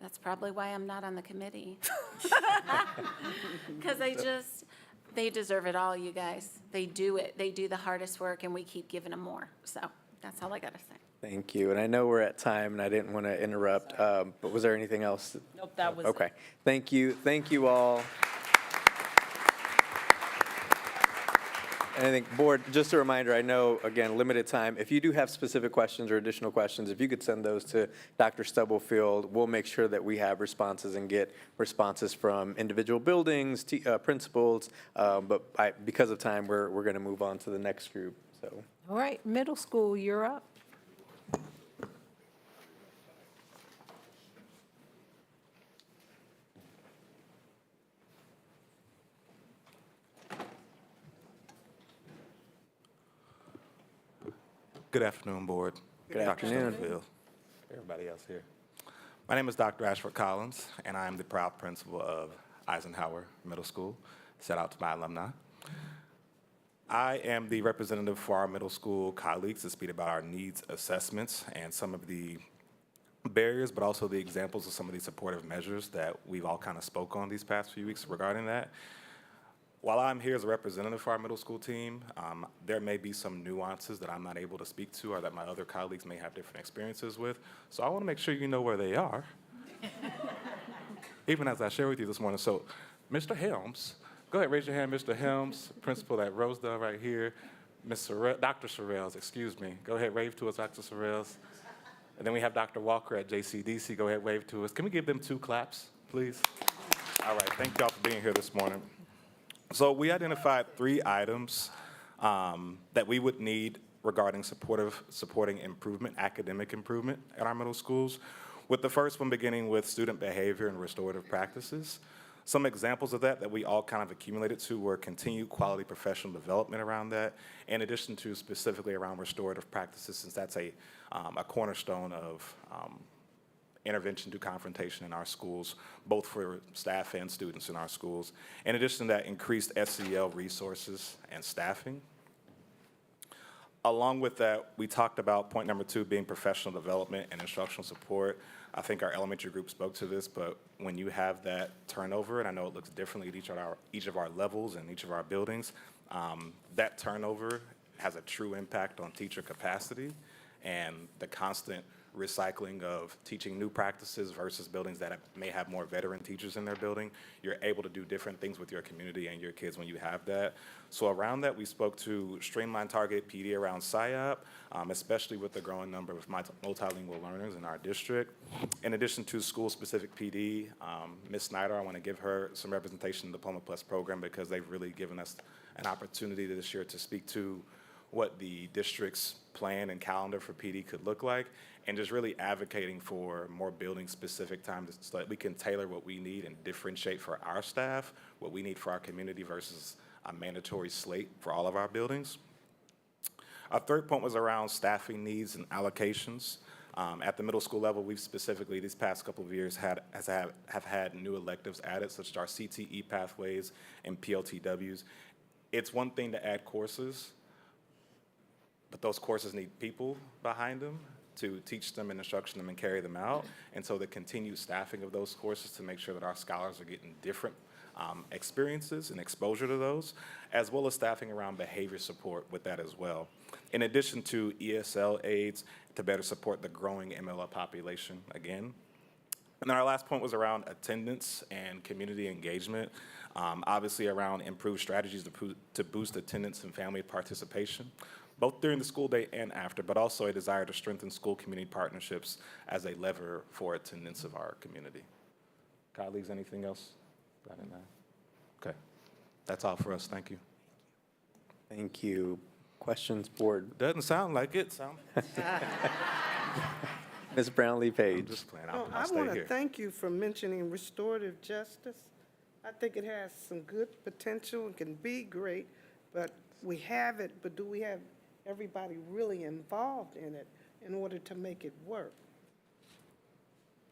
That's probably why I'm not on the committee. Because they deserve it all, you guys. They do it. They do the hardest work, and we keep giving them more. So that's all I got to say. Thank you. And I know we're at time, and I didn't want to interrupt, but was there anything else? Nope, that was it. Okay. Thank you. Thank you all. And I think, board, just a reminder, I know, again, limited time. If you do have specific questions or additional questions, if you could send those to Dr. Stubblefield, we'll make sure that we have responses and get responses from individual buildings, principals. But because of time, we're going to move on to the next group, so. All right, middle school, you're up. Good afternoon, Board. Good afternoon. Dr. Stubblefield, everybody else here. My name is Dr. Ashford Collins, and I am the proud principal of Eisenhower Middle School. Shout out to my alumni. I am the representative for our middle school colleagues to speak about our needs assessments and some of the barriers, but also the examples of some of the supportive measures that we've all kind of spoke on these past few weeks regarding that. While I'm here as a representative for our middle school team, there may be some nuances that I'm not able to speak to or that my other colleagues may have different experiences with. So I want to make sure you know where they are, even as I share with you this morning. So Mr. Helms, go ahead, raise your hand, Mr. Helms, principal at Rosedale right here. Dr. Sorrells, excuse me. Go ahead, wave to us, Dr. Sorrells. And then we have Dr. Walker at JCDC. Go ahead, wave to us. Can we give them 2 claps, please? All right, thank y'all for being here this morning. So we identified 3 items that we would need regarding supporting improvement, academic improvement at our middle schools, with the first one beginning with student behavior and restorative practices. Some examples of that we all kind of accumulated to were continued quality professional development around that, in addition to specifically around restorative practices, since that's a cornerstone of intervention to confrontation in our schools, both for staff and students in our schools. In addition to that, increased SEL resources and staffing. Along with that, we talked about point number 2 being professional development and instructional support. I think our elementary group spoke to this, but when you have that turnover, and I know it looks differently at each of our levels and each of our buildings, that turnover has a true impact on teacher capacity and the constant recycling of teaching new practices versus buildings that may have more veteran teachers in their building. You're able to do different things with your community and your kids when you have that. So around that, we spoke to streamline targeted PD around SIOP, especially with the growing number of multilingual learners in our district. In addition to school-specific PD, Ms. Snyder, I want to give her some representation in the Diploma Plus program because they've really given us an opportunity this year to speak to what the district's plan and calendar for PD could look like, and just really advocating for more building-specific time so that we can tailor what we need and differentiate for our staff, what we need for our community versus a mandatory slate for all of our buildings. Our third point was around staffing needs and allocations. At the middle school level, we've specifically, these past couple of years, have had new electives added, such as our CTE pathways and PLTWs. It's one thing to add courses, but those courses need people behind them to teach them and instruct them and carry them out. And so the continued staffing of those courses to make sure that our scholars are getting different experiences and exposure to those, as well as staffing around behavior support with that as well. In addition to ESL aides to better support the growing MLL population again. And then our last point was around attendance and community engagement. Obviously around improved strategies to boost attendance and family participation, both during the school day and after, but also a desire to strengthen school community partnerships as a lever for attendance of our community. Colleagues, anything else? Got it now? Okay, that's all for us, thank you. Thank you. Questions, board? Doesn't sound like it, Ms. Brownlee-Page. I'm just playing, No, I'll I stay want to here. thank you for mentioning restorative justice. I think it has some good potential and can be great, but we have it, but do we have everybody really involved in it in order to make it work?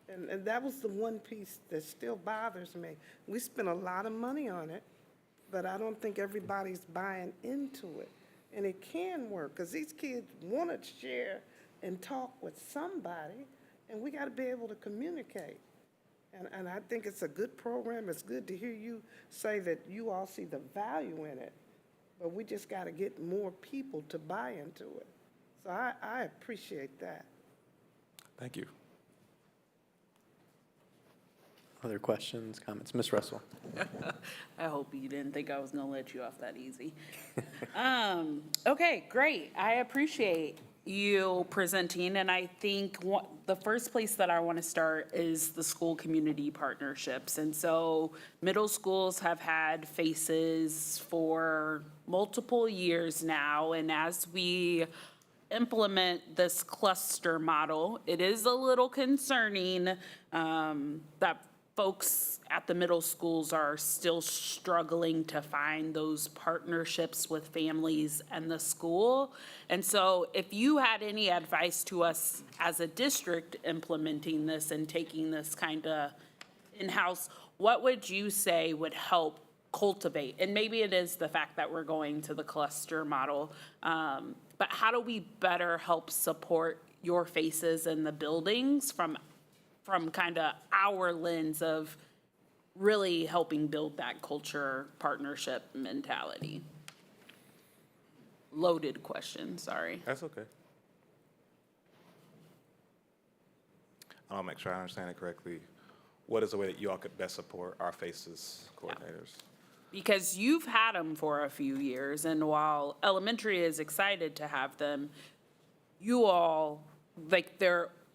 And that was the one piece that still bothers me. We spent a lot of money on it, but I don't think everybody's buying into it. And it can work, because these kids want to share and talk with somebody, and we got to be able to communicate. And I think it's a good program. It's good to hear you say that you all see the value in it, but we just got to get more people to buy into it. So I appreciate that. Thank you. Other questions, comments? Ms. Russell. I hope you didn't think I was gonna let you off that easy. Okay, great. I appreciate you presenting, and I think the first place that I want to start is the school community partnerships. And so middle schools have had faces for multiple years now, and as we implement this cluster model, it is a little concerning that folks at the middle schools are still struggling to find those partnerships with families and the school. And so if you had any advice to us as a district implementing this and taking this kind of in-house, what would you say would help cultivate? And maybe it is the fact that we're going to the cluster model, but how do we better help support your faces in the buildings from kind of our lens of really helping build that culture partnership mentality? Loaded question, sorry. That's okay. I'll make sure I understand it correctly. What is the way that you all could best support our FACES coordinators? Because you've had them for a few years, and while elementary is excited to have them, you all,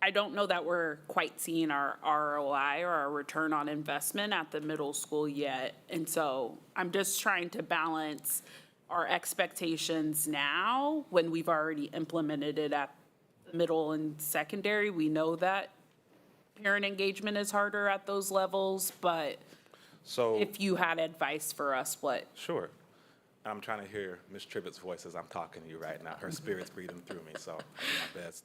I don't know that we're quite seeing our ROI or our return on investment at the middle school yet. And so I'm just trying to balance our expectations now when we've already implemented it at the middle and secondary. We know that parent engagement is harder at those levels, but So, if you had advice for us, what? sure. I'm trying to hear Ms. Tribbett's voice as I'm talking to you right now. Her spirit's breathing through me, so I'll do my best.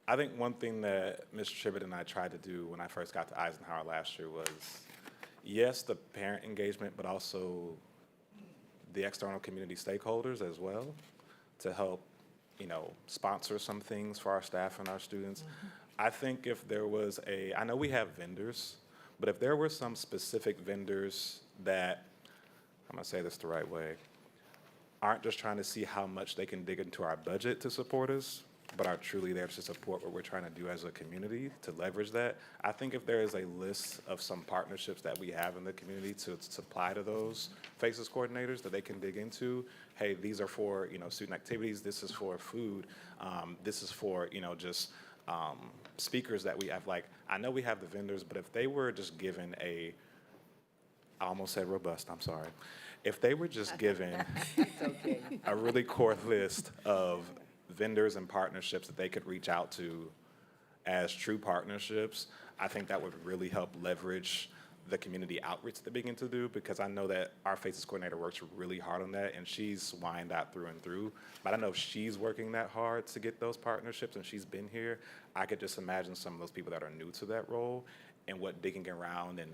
I think one thing that Ms. Tribbett and I tried to do when I first got to Eisenhower last year was, yes, the parent engagement, but also the external community stakeholders as well to help, sponsor some things for our staff and our students. I think if there was I know we have vendors, but if there were some specific vendors that, I'm gonna say this the right way, aren't just trying to see how much they can dig into our budget to support us, but are truly there to support what we're trying to do as a community to leverage that. I think if there is a list of some partnerships that we have in the community to supply to those FACES coordinators that they can dig into, hey, these are for, student activities, this is for food, this is for, just speakers that we have. Like, I know we have the vendors, but if they were just given I almost said robust, I'm sorry. If they were just given a really core list of vendors and partnerships that they could reach out to as true partnerships, I think that would really help leverage the community outreach that they begin to do, because I know that our FACES coordinator works really hard on that, and she's Wyandotte through and through. But I know if she's working that hard to get those partnerships and she's been here, I could just imagine some of those people that are new to that role and what digging around and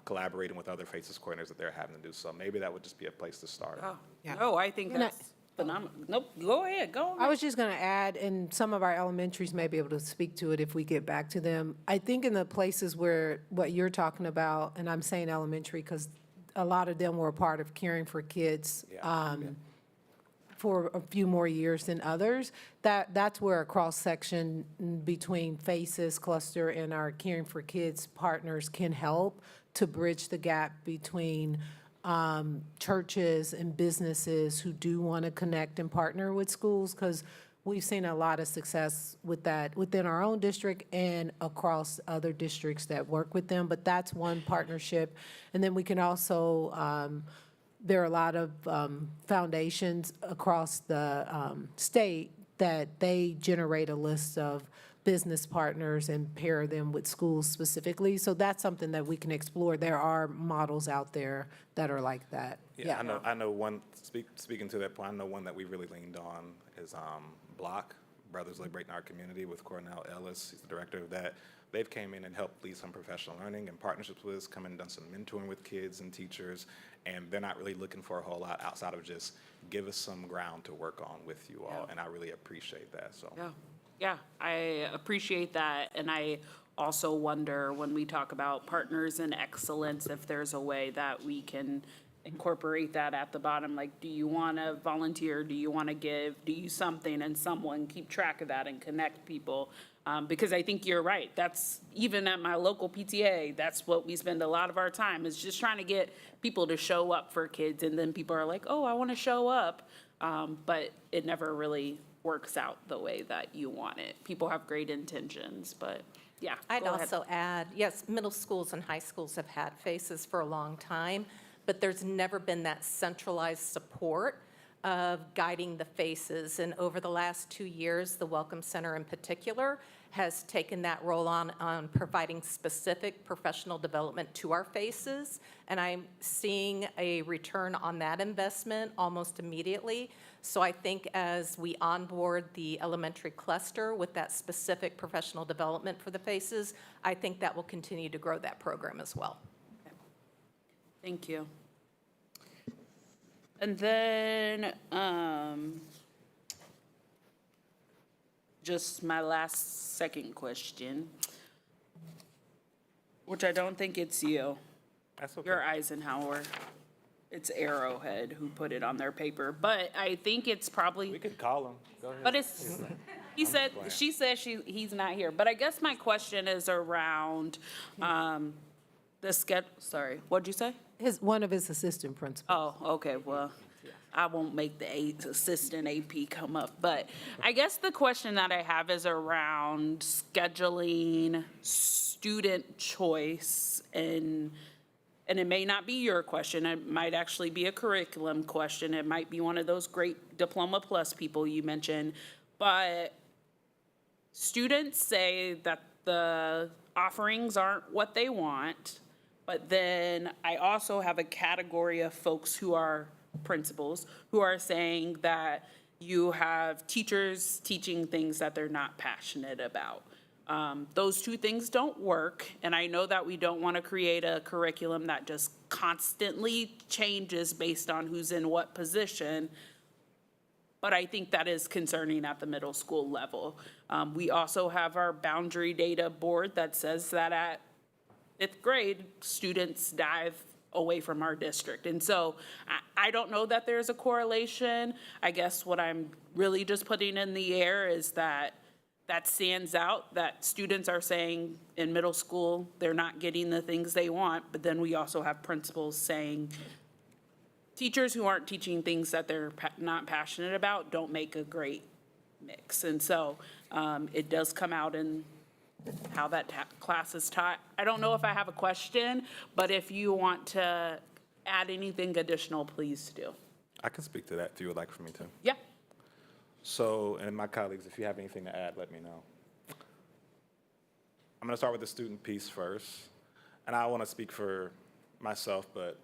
collaborating with other FACES coordinators that they're having to do. So maybe that would just be a place to start. Oh, Yeah. no, I think that's phenomenal. Nope, go ahead, go I on. was just going to add, and some of our elementaries may be able to speak to it if we get back to them. I think in the places where what you're talking about, and I'm saying elementary because a lot of them were a part of caring for kids for a few more years than others, that's where a cross-section between FACES cluster and our caring for kids partners can help to bridge the gap between churches and businesses who do want to connect and partner with schools, because we've seen a lot of success with that within our own district and across other districts that work with them. But that's one partnership. And then we can also, there are a lot of foundations across the state that they generate a list of business partners and pair them with schools specifically. So that's something that we can explore. There are models out there that are like that. Yeah, I know one, speaking to that point, I know one that we really leaned on is Block, Brothers Liberating Our Community, with Cornell Ellis. He's the director of that. They've came in and helped lead some professional learning and partnerships with us, come in and done some mentoring with kids and teachers, and they're not really looking for a whole lot outside of just give us some ground to work on with you all, and I really appreciate that, so. Yeah, I appreciate that, and I also wonder when we talk about partners in excellence, if there's a way that we can incorporate that at the bottom, like, do you want to volunteer, do you want to give, do you something, and someone keep track of that and connect people, because I think you're right, that's, even at my local PTA, that's what we spend a lot of our time, is just trying to get people to show up for kids, and then people are like, oh, I want to show up, but it never really works out the way that you want it. People have great intentions, but yeah. I'd go ahead. also add, yes, middle schools and high schools have had FACES for a long time, but there's never been that centralized support of guiding the FACES. And over the last 2 years, the Welcome Center in particular has taken that role on providing specific professional development to our FACES. And I'm seeing a return on that investment almost immediately. So I think as we onboard the elementary cluster with that specific professional development for the FACES, I think that will continue to grow that program as well. Thank you. And then, just my last second question, which I don't think it's you. That's okay. You're Eisenhower. It's Arrowhead who put it on their paper, but I think it's probably. We could call him, go ahead. But it's, she said he's not here. But I guess my question is around the sorry, what'd you say? One of his assistant principals. Oh, okay, well, I won't make the assistant AP come up. But I guess the question that I have is around scheduling student choice, and it may not be your question, it might actually be a curriculum question. It might be one of those great Diploma Plus people you mentioned. But students say that the offerings aren't what they want. But then I also have a category of folks who are principals who are saying that you have teachers teaching things that they're not passionate about. Those two things don't work, and I know that we don't want to create a curriculum that just constantly changes based on who's in what position, but I think that is concerning at the middle school level. We also have our boundary data board that says that at 5th grade, students dive away from our district. And so I don't know that there's a correlation. I guess what I'm really just putting in the air is that stands out, that students are saying in middle school, they're not getting the things they want, but then we also have principals saying teachers who aren't teaching things that they're not passionate about don't make a great mix. And so it does come out in how that class is taught. I don't know if I have a question, but if you want to add anything additional, please do. I can speak to that if you would like for me to. Yeah. So, and my colleagues, if you have anything to add, let me know. I'm going to start with the student piece first. And I want to speak for myself, but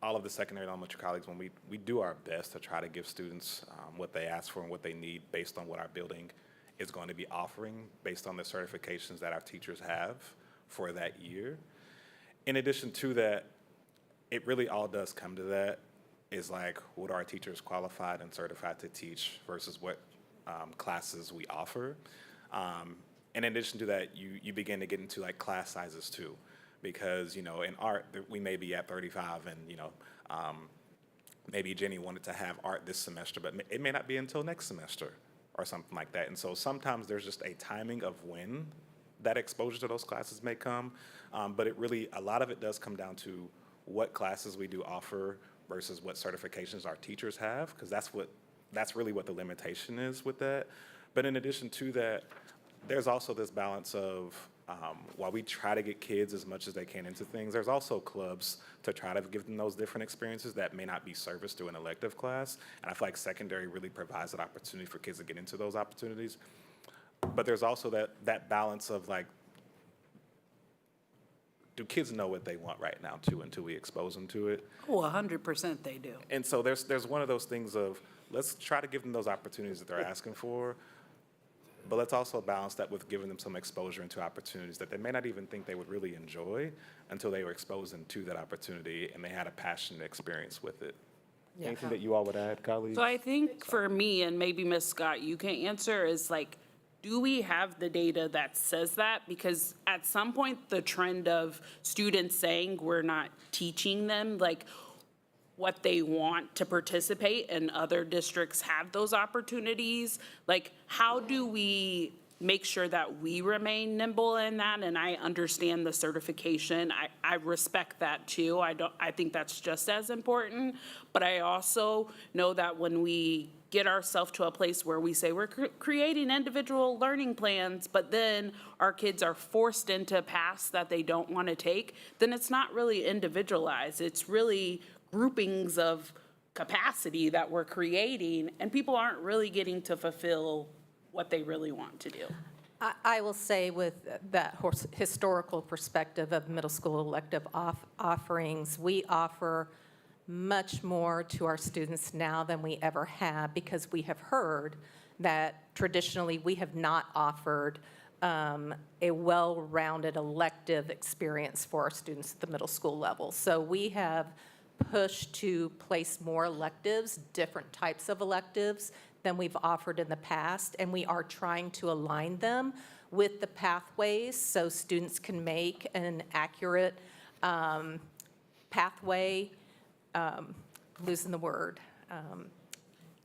all of the secondary elementary colleagues, when we do our best to try to give students what they ask for and what they need based on what our building is going to be offering, based on the certifications that our teachers have for that year. In addition to that, it really all does come to that, is like, what are our teachers qualified and certified to teach versus what classes we offer. And in addition to that, you begin to get into like class sizes too, because, you know, in art, we may be at 35 and, you know, maybe Jenny wanted to have art this semester, but it may not be until next semester or something like that. And so sometimes there's just a timing of when that exposure to those classes may come. But it really, a lot of it does come down to what classes we do offer versus what certifications our teachers have, because that's really what the limitation is with that. But in addition to that, there's also this balance of, while we try to get kids as much as they can into things, there's also clubs to try to give them those different experiences that may not be serviced through an elective class. And I feel like secondary really provides that opportunity for kids to get into those opportunities. But there's also that balance of like, do kids know what they want right now too until we expose them to it? Oh, 100% they do. And so there's one of those things of, let's try to give them those opportunities that they're asking for, but let's also balance that with giving them some exposure into opportunities that they may not even think they would really enjoy until they were exposed into that opportunity and they had a passionate experience with it. Anything that you all would add, colleagues? So I think for me, and maybe Ms. Scott, you can answer, is like, do we have the data that says that? Because at some point, the trend of students saying we're not teaching them, like, what they want to participate, and other districts have those opportunities. Like, how do we make sure that we remain nimble in that? And I understand the certification. I respect that too. I think that's just as important. But I also know that when we get ourselves to a place where we say we're creating individual learning plans, but then our kids are forced into paths that they don't want to take, then it's not really individualized. It's really groupings of capacity that we're creating, and people aren't really getting to fulfill what they really want to do. I will say, with that historical perspective of middle school elective offerings, we offer much more to our students now than we ever have, because we have heard that traditionally we have not offered a well-rounded elective experience for our students at the middle school level. So we have pushed to place more electives, different types of electives than we've offered in the past, and we are trying to align them with the pathways so students can make an accurate pathway, losing the word,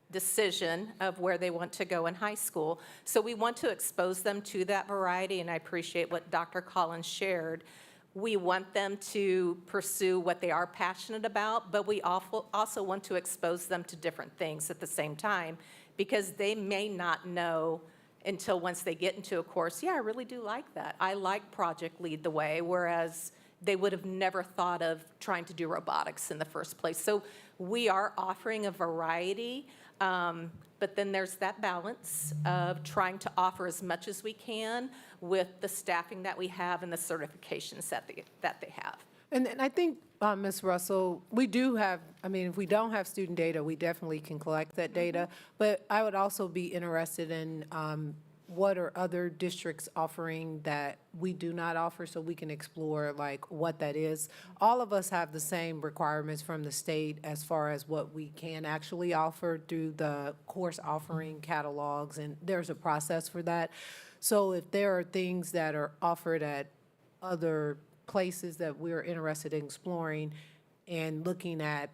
decision of where they want to go in high school. So we want to expose them to that variety, and I appreciate what Dr. Collins shared. We want them to pursue what they are passionate about, but we also want to expose them to different things at the same time, because they may not know until once they get into a course, yeah, I really do like that. I like Project Lead the Way, whereas they would have never thought of trying to do robotics in the first place. So we are offering a variety, but then there's that balance of trying to offer as much as we can with the staffing that we have and the certifications that they have. And I think, Ms. Russell, we do have, I mean, if we don't have student data, we definitely can collect that data. But I would also be interested in what are other districts offering that we do not offer, so we can explore like what that is. All of us have the same requirements from the state as far as what we can actually offer through the course offering catalogs, and there's a process for that. So if there are things that are offered at other places that we're interested in exploring, and looking at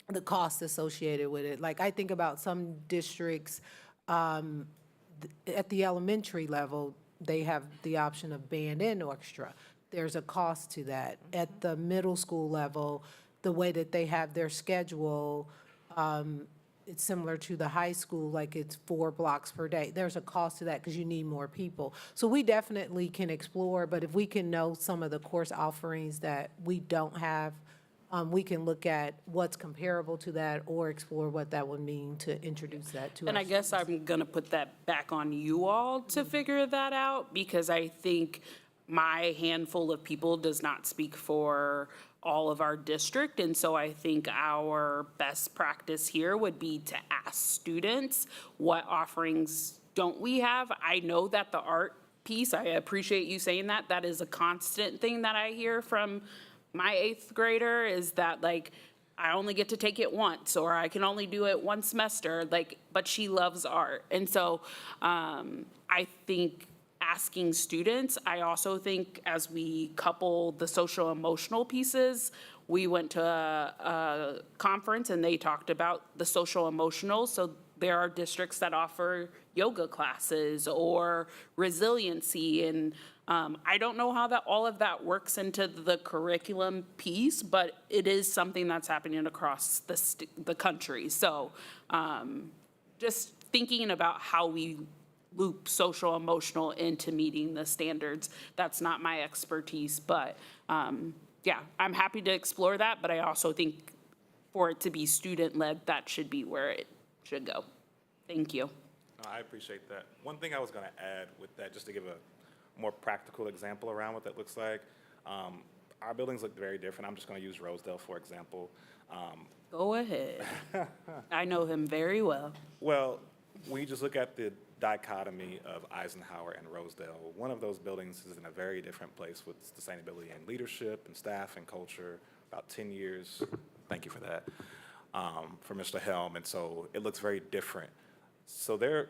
the cost associated with it. Like, I think about some districts, at the elementary level, they have the option of band and orchestra. There's a cost to that. At the middle school level, the way that they have their schedule, it's similar to the high school, like it's 4 blocks per day. There's a cost to that because you need more people. So we definitely can explore, but if we can know some of the course offerings that we don't have, we can look at what's comparable to that or explore what that would mean to introduce that to us. And I guess I'm going to put that back on you all to figure that out, because I think my handful of people does not speak for all of our district. And so I think our best practice here would be to ask students, what offerings don't we have? I know that the art piece, I appreciate you saying that. That is a constant thing that I hear from my 8th grader, is that, like, I only get to take it once, or I can only do it one semester, like, but she loves art. And so I think asking students, I also think as we couple the social emotional pieces, we went to a conference and they talked about the social emotional. So there are districts that offer yoga classes or resiliency, and I don't know how that all of that works into the curriculum piece, but it is something that's happening across the country. So just thinking about how we loop social emotional into meeting the standards, that's not my expertise, but yeah, I'm happy to explore that, but I also think for it to be student-led, that should be where it should go. Thank you. No, I appreciate that. One thing I was going to add with that, just to give a more practical example around what that looks like, our buildings look very different. I'm just going to use Rosedale, for example. Go ahead. I know him very well. Well, when you just look at the dichotomy of Eisenhower and Rosedale, one of those buildings is in a very different place with sustainability and leadership and staff and culture, about 10 years. Thank you for that, for Mr. Helm. And so it looks very different. So their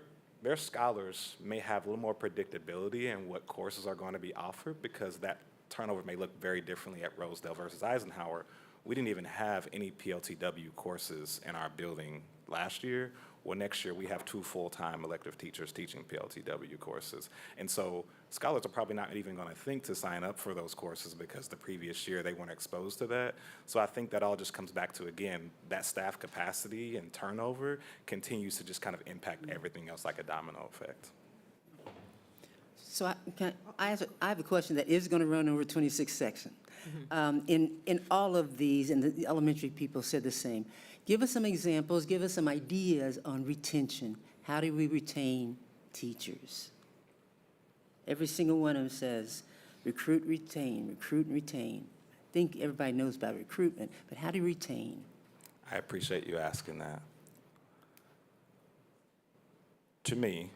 scholars may have a little more predictability in what courses are going to be offered, because that turnover may look very differently at Rosedale versus Eisenhower. We didn't even have any PLTW courses in our building last year. Well, next year we have 2 full-time elective teachers teaching PLTW courses. And so scholars are probably not even going to think to sign up for those courses because the previous year they weren't exposed to that. So I think that all just comes back to, again, that staff capacity and turnover continues to just kind of impact everything else like a domino effect. So I have a question that is going to run over 26 section. In all of these, and the elementary people said the same, give us some examples, give us some ideas on retention. How do we retain teachers? Every single one of them says, recruit, retain, recruit, and retain. I think everybody knows about recruitment, but how do you retain? I appreciate you asking that. To me,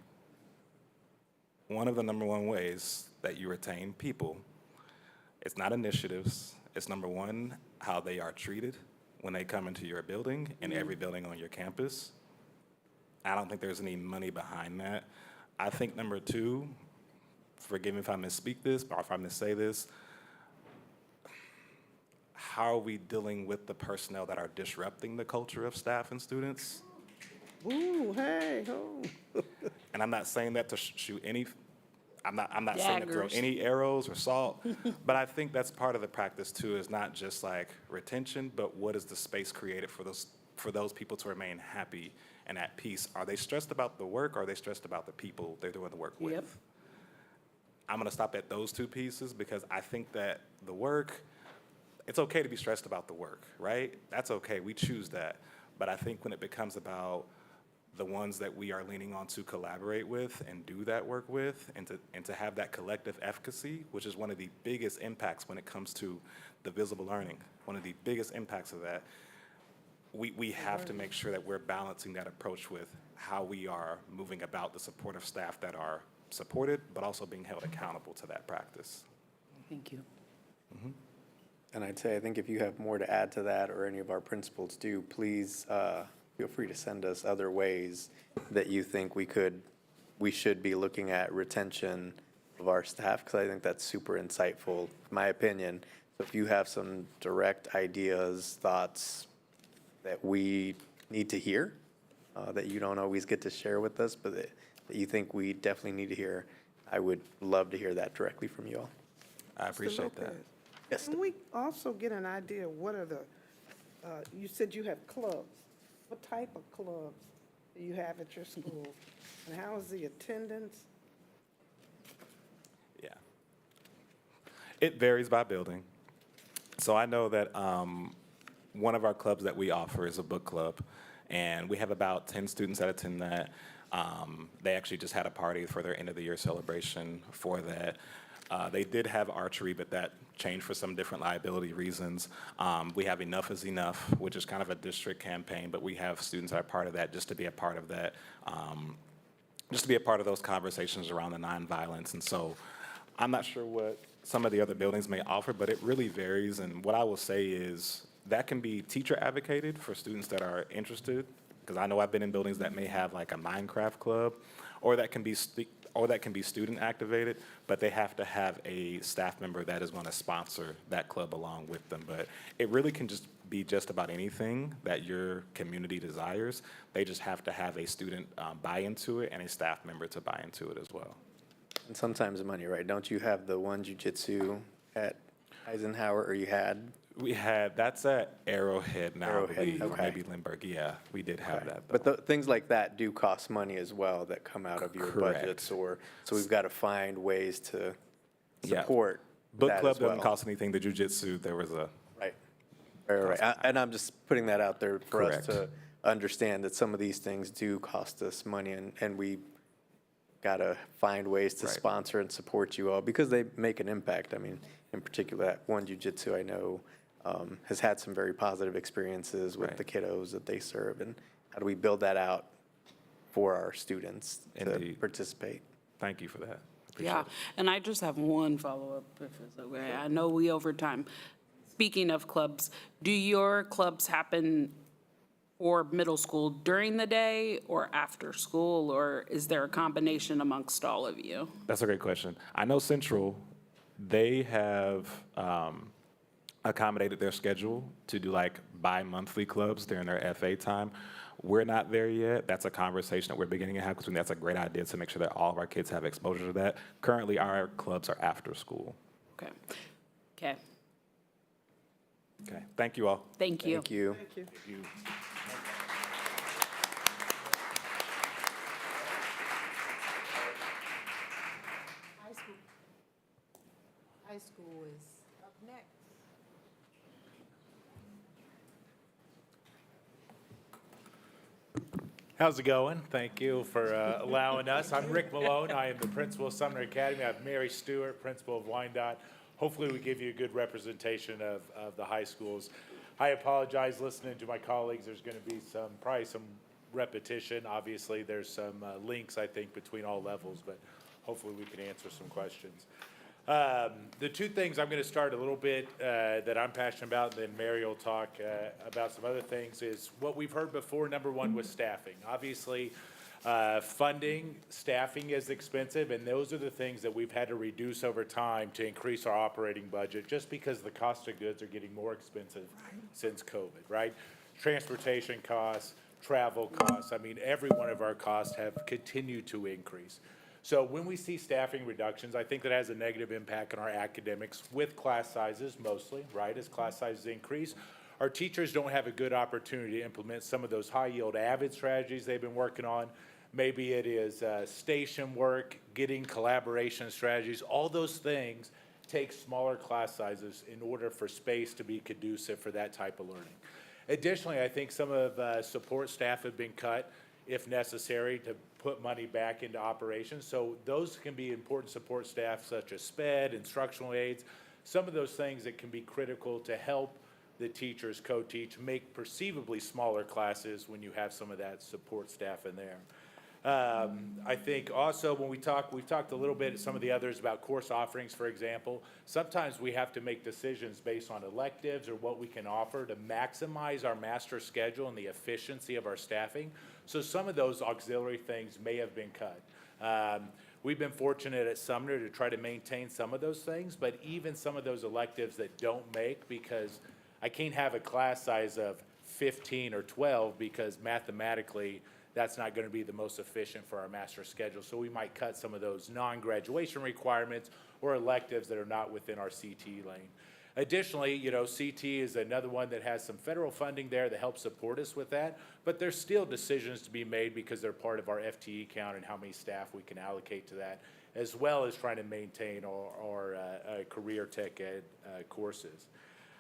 one of the number one ways that you retain people, it's not initiatives. It's number one, how they are treated when they come into your building and every building on your campus. I don't think there's any money behind that. I think number two, forgive me if I misspeak this, or if I missay this, how are we dealing with the personnel that are disrupting the culture of staff and students? Ooh, hey, ho. And I'm not saying that to shoot any, I'm not saying to throw Daggers. any arrows or salt, but I think that's part of the practice too, is not just like retention, but what is the space created for those people to remain happy and at peace? Are they stressed about the work, or are they stressed about the people they're doing the work with? Yep. I'm gonna stop at those two pieces, because I think that the work, it's okay to be stressed about the work, right? That's okay, we choose that. But I think when it becomes about the ones that we are leaning on to collaborate with and do that work with, and to have that collective efficacy, which is one of the biggest impacts when it comes to the visible learning, one of the biggest impacts of that, we have to make sure that we're balancing that approach with how we are moving about the supportive staff that are supported, but also being held accountable to that practice. Thank you. And I'd say, I think if you have more to add to that, or any of our principals do, please feel free to send us other ways that you think we should be looking at retention of our staff, because I think that's super insightful, in my opinion, If you have some direct ideas, thoughts that we need to hear, that you don't always get to share with us, but that you think we definitely need to hear, I would love to hear that directly from you all. I Mr. appreciate that. Lopez, Yes. Can we also get an idea, what are the, you said you have clubs. What type of clubs do you have at your school? And how is the attendance? Yeah. It varies by building. So I know that one of our clubs that we offer is a book club, and we have about 10 students that attend that. They actually just had a party for their end of the year celebration for that. They did have archery, but that changed for some different liability reasons. We have Enough is Enough, which is kind of a district campaign, but we have students that are part of that just to be a part of that, just to be a part of those conversations around the nonviolence. And so I'm not sure what some of the other buildings may offer, but it really varies. And what I will say is that can be teacher advocated for students that are interested, because I know I've been in buildings that may have like a Minecraft club, or that can be student activated, but they have to have a staff member that is going to sponsor that club along with them. But it really can just be just about anything that your community desires. They just have to have a student buy into it and a staff member to buy into it as well. And sometimes money, right? Don't you have the one jujitsu at Eisenhower, or you had? We had, that's at Arrowhead now, Arrowhead, I believe, or okay. maybe Lindbergh. Yeah, we did have that. But things like that do cost money as well, that come out of your Correct. budgets, or, so we've got to find ways to Yeah. support Book that club as well. doesn't cost anything. The jujitsu, there was a, Right. Right. And I'm just putting that out there for us Correct. to understand that some of these things do cost us money, and we got to find ways to Right. sponsor and support you all, because they make an impact. I mean, in particular, that one jujitsu I know has had some very positive experiences with Right. the kiddos that they serve, and how do we build that out for our students to Indeed. participate? thank you for that. Appreciate Yeah, it. and I just have one follow-up, if it's okay. I know we over time. Speaking of clubs, do your clubs happen for middle school during the day or after school, or is there a combination amongst all of you? That's a great question. I know Central, they have accommodated their schedule to do like bi-monthly clubs during their FA time. We're not there yet. That's a conversation that we're beginning to have, because that's a great idea to make sure that all of our kids have exposure to that. Currently, our clubs are after school. Okay. Okay, Okay, thank you all. thank you. Thank you. Thank you. High school is up next. How's it going? Thank you for allowing us. I'm Rick Malone. I am the principal of Sumner Academy. I have Mary Stewart, principal of Wyandotte. Hopefully we give you a good representation of the high schools. I apologize listening to my colleagues. There's going to be probably some repetition. Obviously, there's some links, I think, between all levels, but hopefully we can answer some questions. The two things I'm going to start a little bit that I'm passionate about, and then Mary will talk about some other things, is what we've heard before. Number one was staffing. Obviously, funding, staffing is expensive, and those are the things that we've had to reduce over time to increase our operating budget, just because the cost of goods are getting more expensive since COVID, right? Transportation costs, travel costs, I mean, every one of our costs have continued to increase. So when we see staffing reductions, I think that has a negative impact on our academics with class sizes mostly, right? As class sizes increase, our teachers don't have a good opportunity to implement some of those high-yield AVID strategies they've been working on. Maybe it is station work, getting collaboration strategies. All those things take smaller class sizes in order for space to be conducive for that type of learning. Additionally, I think some of support staff have been cut, if necessary, to put money back into operations. So those can be important support staff, such as SPED, instructional aides, some of those things that can be critical to help the teachers co-teach, make perceivably smaller classes when you have some of that support staff in there. I think also when we've talked a little bit, some of the others about course offerings, for example. Sometimes we have to make decisions based on electives or what we can offer to maximize our master schedule and the efficiency of our staffing. So some of those auxiliary things may have been cut. We've been fortunate at Sumner to try to maintain some of those things, but even some of those electives that don't make, because I can't have a class size of 15 or 12 because mathematically that's not going to be the most efficient for our master schedule. So we might cut some of those non-graduation requirements or electives that are not within our CT lane. Additionally, CT is another one that has some federal funding there that helps support us with that, but there's still decisions to be made because they're part of our FTE count and how many staff we can allocate to that, as well as trying to maintain our career tech ed courses.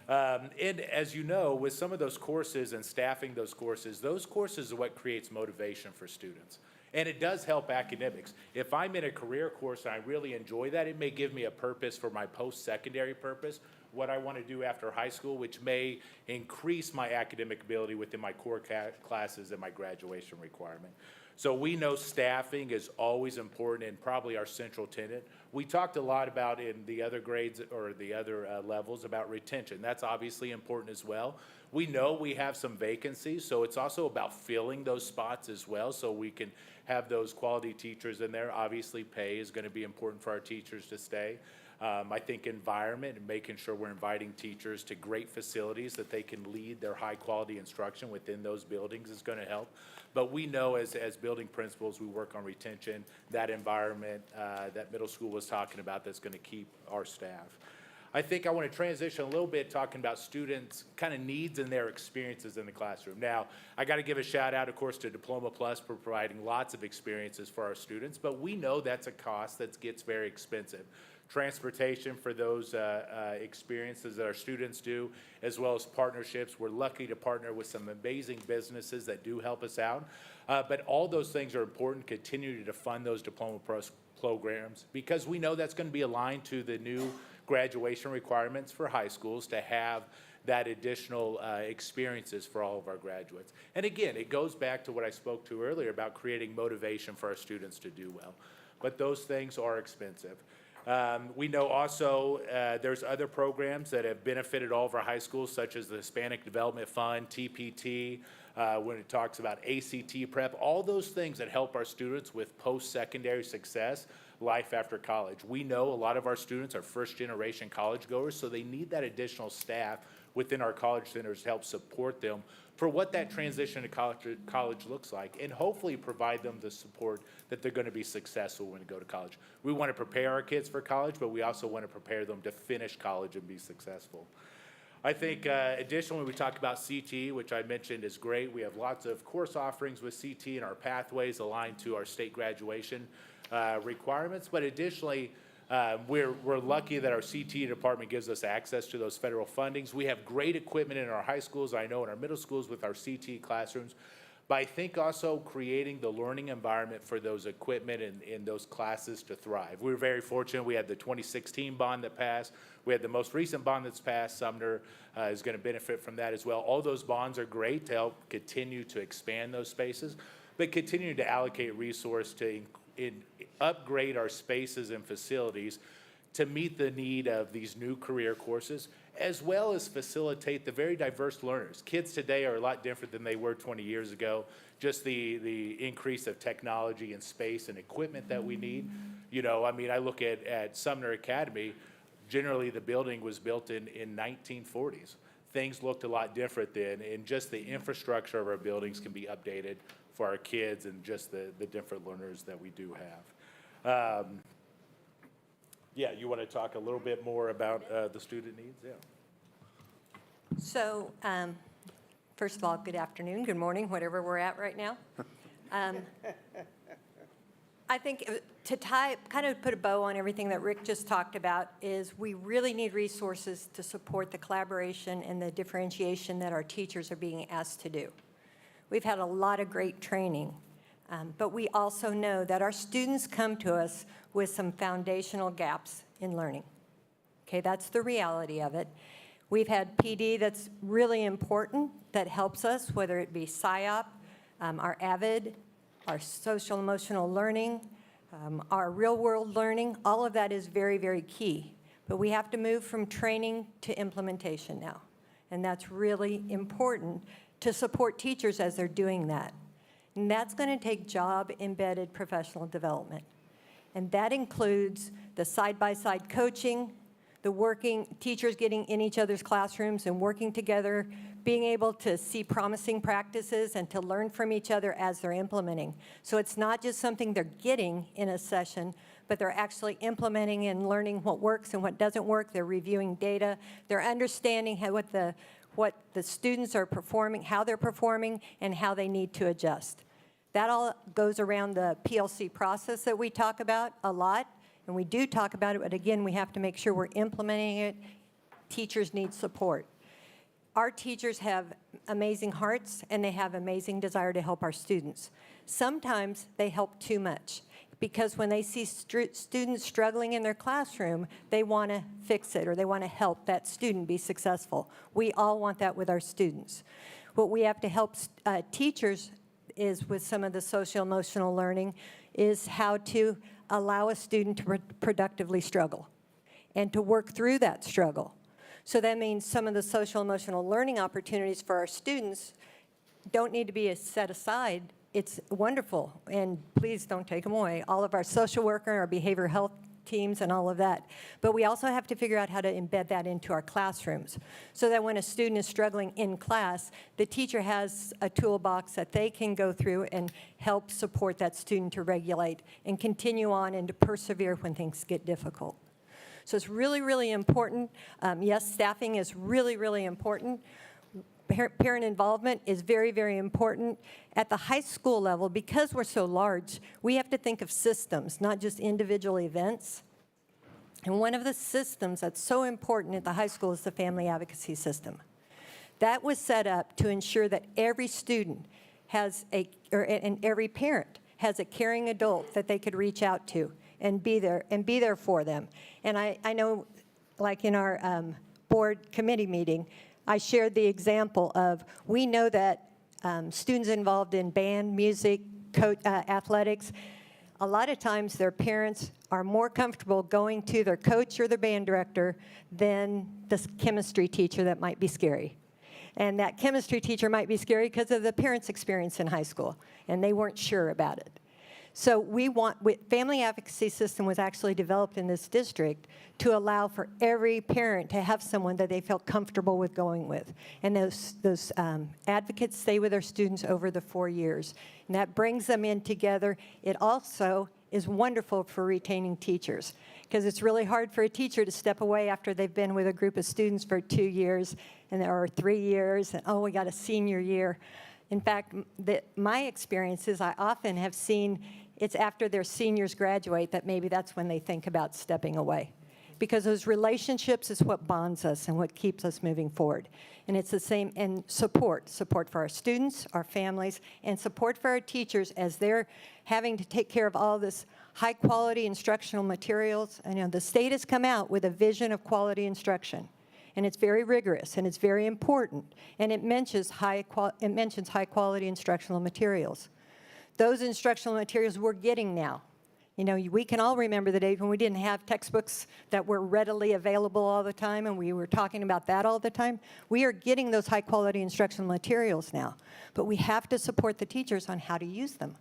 And as you know, with some of those courses and staffing those courses are what creates motivation for students. And it does help academics. If I'm in a career course and I really enjoy that, it may give me a purpose for my post-secondary purpose, what I want to do after high school, which may increase my academic ability within my core classes and my graduation requirement. So we know staffing is always important and probably our central tenet. We talked a lot about in the other grades or the other levels about retention. That's obviously important as well. We know we have some vacancies, so it's also about filling those spots as well so we can have those quality teachers in there. Obviously, pay is going to be important for our teachers to stay. I think environment and making sure we're inviting teachers to great facilities that they can lead their high quality instruction within those buildings is going to help. But we know as building principals, we work on retention, that environment that middle school was talking about that's going to keep our staff. I think I want to transition a little bit talking about students' kind of needs and their experiences in the classroom. Now, I got to give a shout out, of course, to Diploma Plus for providing lots of experiences for our students, but we know that's a cost that gets very expensive. Transportation for those experiences that our students do, as well as partnerships. We're lucky to partner with some amazing businesses that do help us out. But all those things are important, continue to fund those Diploma Plus programs, because we know that's going to be aligned to the new graduation requirements for high schools to have that additional experiences for all of our graduates. And again, it goes back to what I spoke to earlier about creating motivation for our students to do well. But those things are expensive. We know also there's other programs that have benefited all of our high schools, such as the Hispanic Development Fund, TPT, when it talks about ACT prep, all those things that help our students with post-secondary success, life after college. We know a lot of our students are first-generation college goers, so they need that additional staff within our college centers to help support them for what that transition to college looks like, and hopefully provide them the support that they're going to be successful when they go to college. We want to prepare our kids for college, but we also want to prepare them to finish college and be successful. I think additionally, we talk about CT, which I mentioned is great. We have lots of course offerings with CT and our pathways aligned to our state graduation requirements, but additionally, we're lucky that our CT department gives us access to those federal fundings. We have great equipment in our high schools, I know in our middle schools with our CT classrooms, but I think also creating the learning environment for those equipment and those classes to thrive. We were very fortunate. We had the 2016 bond that passed. We had the most recent bond that's passed. Sumner is going to benefit from that as well. All those bonds are great to help continue to expand those spaces, but continue to allocate resource to upgrade our spaces and facilities to meet the need of these new career courses, as well as facilitate the very diverse learners. Kids today are a lot different than they were 20 years ago. Just the increase of technology and space and equipment that we need. I look at Sumner Academy, generally the building was built in 1940s. Things looked a lot different then, and just the infrastructure of our buildings can be updated for our kids and just the different learners that we do have. You want to talk a little bit more about the student needs? Yeah. So, first of all, good afternoon, good morning, whatever we're at right now. I think to kind of put a bow on everything that Rick just talked about is we really need resources to support the collaboration and the differentiation that our teachers are being asked to do. We've had a lot of great training, but we also know that our students come to us with some foundational gaps in learning. Okay, that's the reality of it. We've had PD that's really important, that helps us, whether it be SIOP, our AVID, our social emotional learning, our real world learning, all of that is very, very key. But we have to move from training to implementation now. And that's really important to support teachers as they're doing that. And that's going to take job-embedded professional development. And that includes the side-by-side coaching, the working, teachers getting in each other's classrooms and working together, being able to see promising practices and to learn from each other as they're implementing. So it's not just something they're getting in a session, but they're actually implementing and learning what works and what doesn't work. They're reviewing data. They're understanding what the students are performing, how they're performing, and how they need to adjust. That all goes around the PLC process that we talk about a lot, and we do talk about it, but again, we have to make sure we're implementing it. Teachers need support. Our teachers have amazing hearts, and they have amazing desire to help our students. Sometimes they help too much, because when they see students struggling in their classroom, they want to fix it, or they want to help that student be successful. We all want that with our students. What we have to help teachers is with some of the social emotional learning is how to allow a student to productively struggle and to work through that struggle. So that means some of the social emotional learning opportunities for our students don't need to be set aside. It's wonderful, and please don't take them away. All of our social worker, our behavioral health teams and all of that. But we also have to figure out how to embed that into our classrooms so that when a student is struggling in class, the teacher has a toolbox that they can go through and help support that student to regulate and continue on and to persevere when things get difficult. So it's really, really important. Yes, staffing is really, really important. Parent involvement is very, very important. At the high school level, because we're so large, we have to think of systems, not just individual events. And one of the systems that's so important at the high school is the family advocacy system. That was set up to ensure that every student has and every parent has a caring adult that they could reach out to and be there for them. And I know, like in our board committee meeting, I shared the example of, we know that students involved in band, music, athletics, a lot of times their parents are more comfortable going to their coach or their band director than the chemistry teacher that might be scary. And that chemistry teacher might be scary because of the parents' experience in high school, and they weren't sure about it. So family advocacy system was actually developed in this district to allow for every parent to have someone that they felt comfortable with going with. And those advocates stay with their students over the 4 years. And that brings them in together. It also is wonderful for retaining teachers, because it's really hard for a teacher to step away after they've been with a group of students for 2 years or 3 years, and oh, we got a senior year. In fact, my experience is I often have seen it's after their seniors graduate that maybe that's when they think about stepping away. Because those relationships is what bonds us and what keeps us moving forward. And it's the same, and support for our students, our families, and support for our teachers as they're having to take care of all this high-quality instructional materials. And, the state has come out with a vision of quality instruction. And it's very rigorous, and it's very important, and it mentions high-quality instructional materials. Those instructional materials we're getting now. We can all remember the days when we didn't have textbooks that were readily available all the time, and we were talking about that all the time. We are getting those high-quality instructional materials now, but we have to support the teachers on how to use them.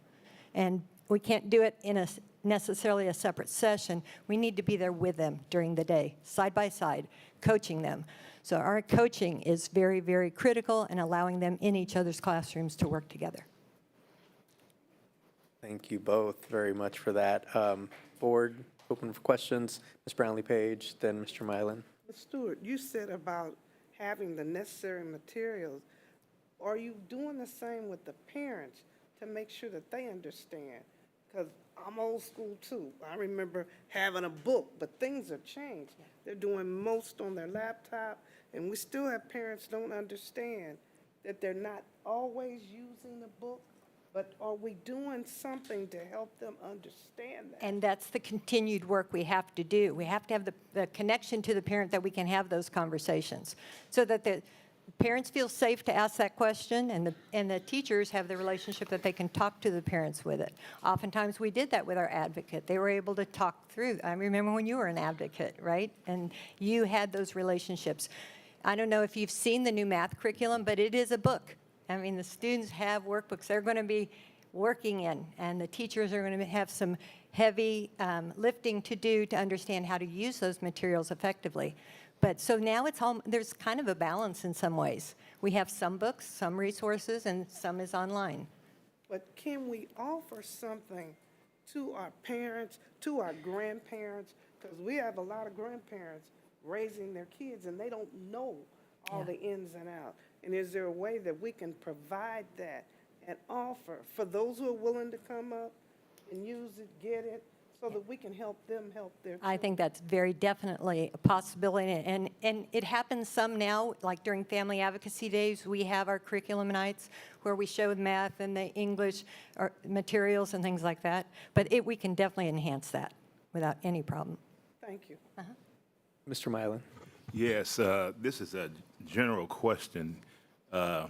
And we can't do it in necessarily a separate session. We need to be there with them during the day, side by side, coaching them. So our coaching is very, very critical in allowing them in each other's classrooms to work together. Thank you both very much for that. Board, open for questions. Ms. Brownlee-Page, then Mr. Milan. Ms. Stewart, you said about having the necessary materials. Are you doing the same with the parents to make sure that they understand? Because I'm old school too. I remember having a book, but things have changed. They're doing most on their laptop, and we still have parents don't understand that they're not always using the book. But are we doing something to help them understand that? And that's the continued work we have to do. We have to have the connection to the parent that we can have those conversations so that the parents feel safe to ask that question, and the teachers have the relationship that they can talk to the parents with it. Oftentimes we did that with our advocate. They were able to talk through. I remember when you were an advocate, right? And you had those relationships. I don't know if you've seen the new math curriculum, but it is a book. I mean, the students have workbooks. They're going to be working in, and the teachers are going to have some heavy lifting to do to understand how to use those materials effectively. But so now there's kind of a balance in some ways. We have some books, some resources, and some is online. But can we offer something to our parents, to our grandparents? Because we have a lot of grandparents raising their kids, and they don't know all the ins and outs. And is there a way that we can provide that and offer for those who are willing to come up and use it, get it, so that we can help them help their children? I think that's very definitely a possibility, and it happens some now, like during Family Advocacy Days, we have our curriculum nights where we show math and the English materials and things like that, but we can definitely enhance that without any problem. Thank you. Mr. Mylan. Yes, this is a general question I'd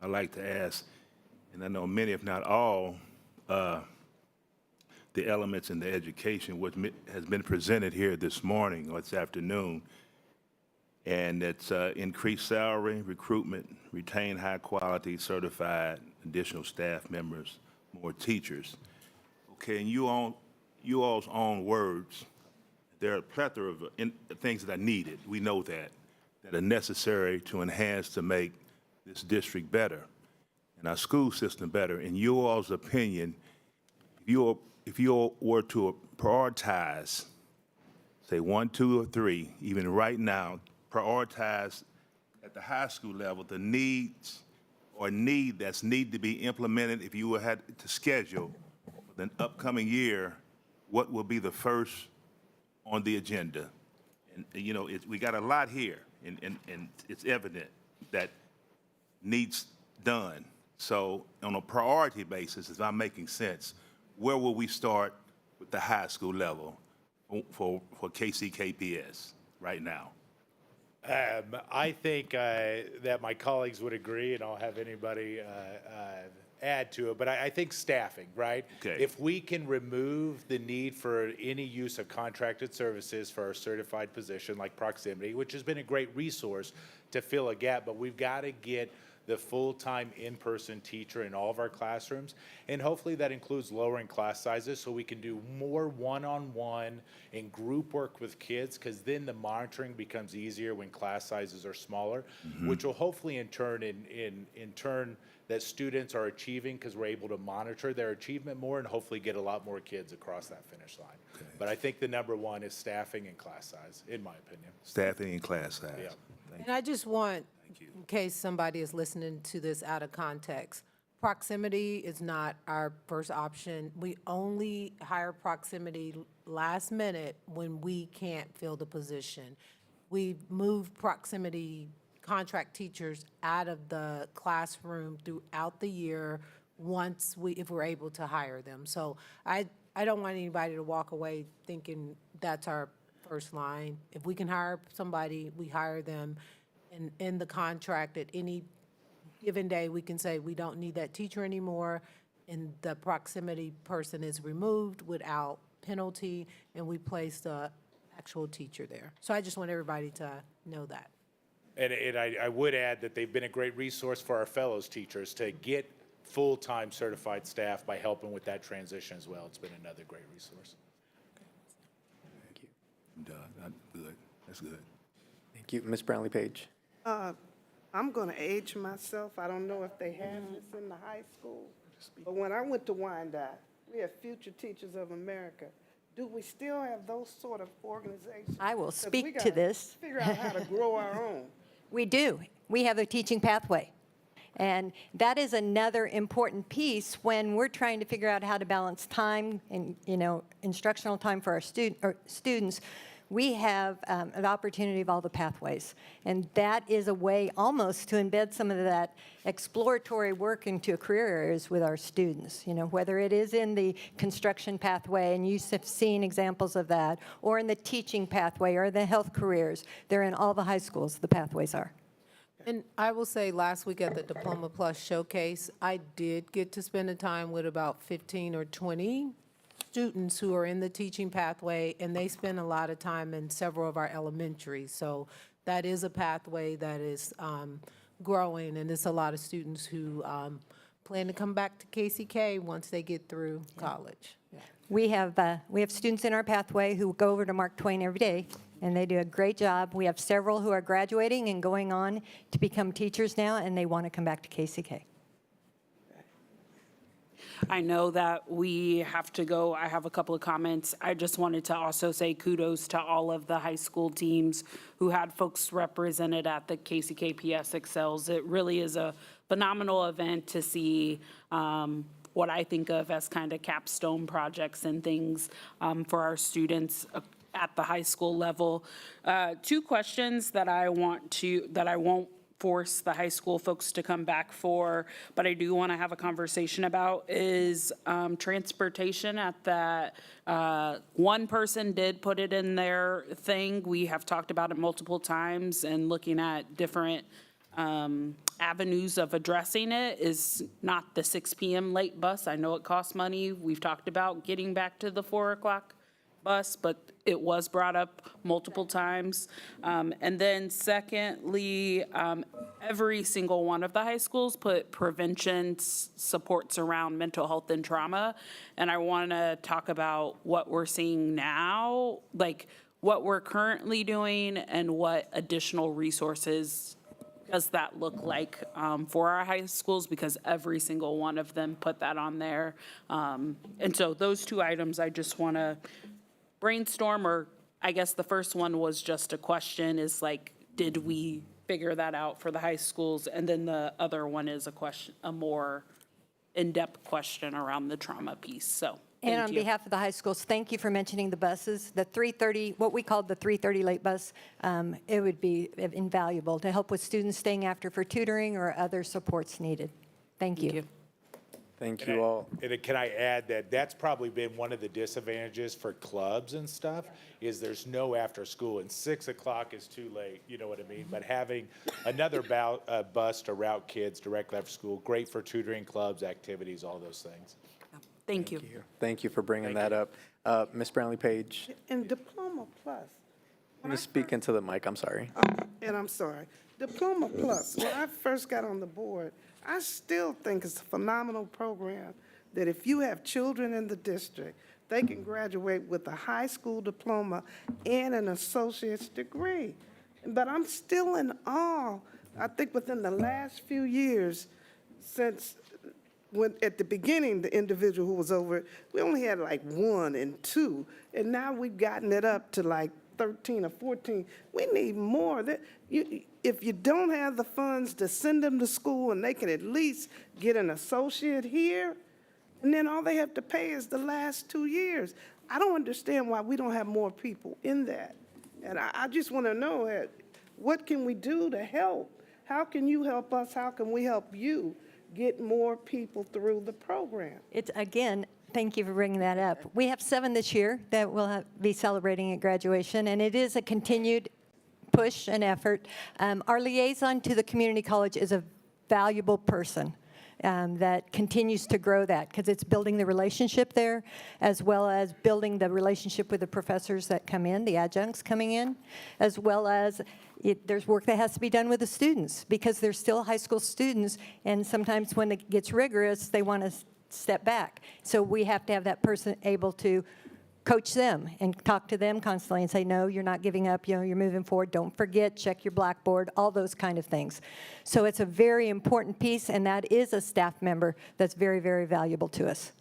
like to ask, and I know many, if not all, the elements in the education, what has been presented here this morning or this afternoon, and it's increased salary, recruitment, retain high-quality, certified, additional staff members, more teachers. Okay, in you all's own words, there are a plethora of things that are needed. We know that are necessary to enhance, to make this district better and our school system better. In you all's opinion, if you were to prioritize, say 1, 2, or 3, even right now, prioritize at the high school level the needs or need that's need to be implemented if you had to schedule for the upcoming year, what will be the first on the agenda? And, you know, we got a lot here, and it's evident that needs done. So on a priority basis, if I'm making sense, where will we start with the high school level for KCKPS right now? I think that my colleagues would agree, and I'll have anybody add to it, but I think staffing, right? Okay. If we can remove the need for any use of contracted services for our certified position like proximity, which has been a great resource to fill a gap, but we've got to get the full-time in-person teacher in all of our classrooms, and hopefully that includes lowering class sizes so we can do more one-on-one and group work with kids, because then the monitoring becomes easier when class sizes are smaller, which will hopefully in turn that students are achieving because we're able to monitor their achievement more and hopefully get a lot more kids across that finish line. Okay. But I think the number one is staffing and class size, in my opinion. Staffing and class size. Yeah. And I just want, in case somebody is listening to this out of context, proximity is not our first option. We only hire proximity last minute when we can't fill the position. We've moved proximity contract teachers out of the classroom throughout the year if we're able to hire them. So I don't want anybody to walk away thinking that's our first line. If we can hire somebody, we hire them. And in the contract, at any given day, we can say we don't need that teacher anymore, and the proximity person is removed without penalty, and we place the actual teacher there. So I just want everybody to know that. And I would add that they've been a great resource for our fellows teachers to get full-time certified staff by helping with that transition as well. It's been another great resource. Thank you. I'm done. Good. That's good. Thank you. Ms. Brownlee-Page. I'm going to age myself. I don't know if they have this in the high school, but when I went to Wyandotte, we have Future Teachers of America. Do we still have those sort of organizations? I will 'Cause speak we to gotta this. Figure out how to grow our own. We do. We have a teaching pathway. And that is another important piece when we're trying to figure out how to balance time and, instructional time for our students. We have an opportunity of all the pathways. And that is a way almost to embed some of that exploratory work into career areas with our students, whether it is in the construction pathway, and you have seen examples of that, or in the teaching pathway or the health careers. They're in all the high schools, the pathways are. And I will say, last week at the Diploma Plus Showcase, I did get to spend a time with about 15 or 20 students who are in the teaching pathway, and they spend a lot of time in several of our elementaries. So that is a pathway that is growing, and it's a lot of students who plan to come back to KCK once they get through college. We have students in our pathway who go over to Mark Twain every day, and they do a great job. We have several who are graduating and going on to become teachers now, and they want to come back to KCK. I know that we have to go. I have a couple of comments. I just wanted to also say kudos to all of the high school teams who had folks represented at the KCKPS Excels. It really is a phenomenal event to see what I think of as kind of capstone projects and things for our students at the high school level. Two questions that I won't force the high school folks to come back for, but I do want to have a conversation about is transportation at that. One person did put it in their thing. We have talked about it multiple times and looking at different avenues of addressing it is not the 6 p.m. late bus. I know it costs money. We've talked about getting back to the 4 o'clock bus, but it was brought up multiple times. And then secondly, every single one of the high schools put prevention supports around mental health and trauma. And I want to talk about what we're seeing now, like what we're currently doing and what additional resources does that look like for our high schools, because every single one of them put that on there. And so those two items I just want to brainstorm, or I guess the first one was just a question is like, did we figure that out for the high schools? And then the other one is a question, a more in-depth question around the trauma piece. So And thank on you. behalf of the high schools, thank you for mentioning the buses. The 3:30, what we called the 3:30 late bus, it would be invaluable to help with students staying after for tutoring or other supports needed. Thank you. Thank you all. And can I add that that's probably been one of the disadvantages for clubs and stuff, is there's no after school, and 6 o'clock is too late, you know what I mean? But having another bus to route kids directly after school, great for tutoring clubs, activities, all those things. Thank you. Thank you for bringing that up. Ms. Brownlee Page, And Diploma Plus, let me speak into the mic, I'm sorry. and I'm sorry, Diploma Plus, when I first got on the board, I still think it's a phenomenal program that if you have children in the district, they can graduate with a high school diploma and an associate's degree. But I'm still in awe, I think within the last few years, since when, at the beginning, the individual who was over it, we only had like 1 and 2, and now we've gotten it up to like 13 or 14. We need more. If you don't have the funds to send them to school and they can at least get an associate here, and then all they have to pay is the last 2 years. I don't understand why we don't have more people in that. And I just want to know, what can we do to help? How can you help us? How can we help you get more people through the program? It's, again, thank you for bringing that up. We have 7 this year that will be celebrating at graduation, and it is a continued push and effort. Our liaison to the community college is a valuable person that continues to grow that, because it's building the relationship there, as well as building the relationship with the professors that come in, the adjuncts coming in, as well as there's work that has to be done with the students, because they're still high school students, and sometimes when it gets rigorous, they want to step back. So we have to have that person able to coach them and talk to them constantly and say, no, you're not giving up, you know, you're moving forward, don't forget, check your blackboard, all those kind of things. So it's a very important piece, and that is a staff member that's very, very valuable to us.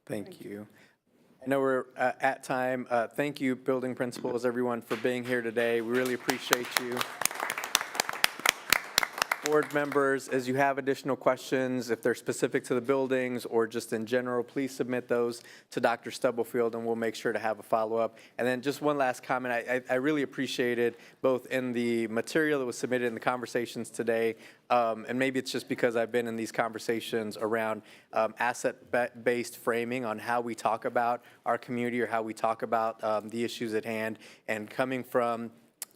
Thank you. I know we're at time. Thank you, building principals, everyone, for being here today. We really appreciate you. Board members, as you have additional questions, if they're specific to the buildings or just in general, please submit those to Dr. Stubblefield, and we'll make sure to have a follow-up. And then just one last comment. I really appreciated both in the material that was submitted in the conversations today, and maybe it's just because I've been in these conversations around asset-based framing on how we talk about our community or how we talk about the issues at hand, and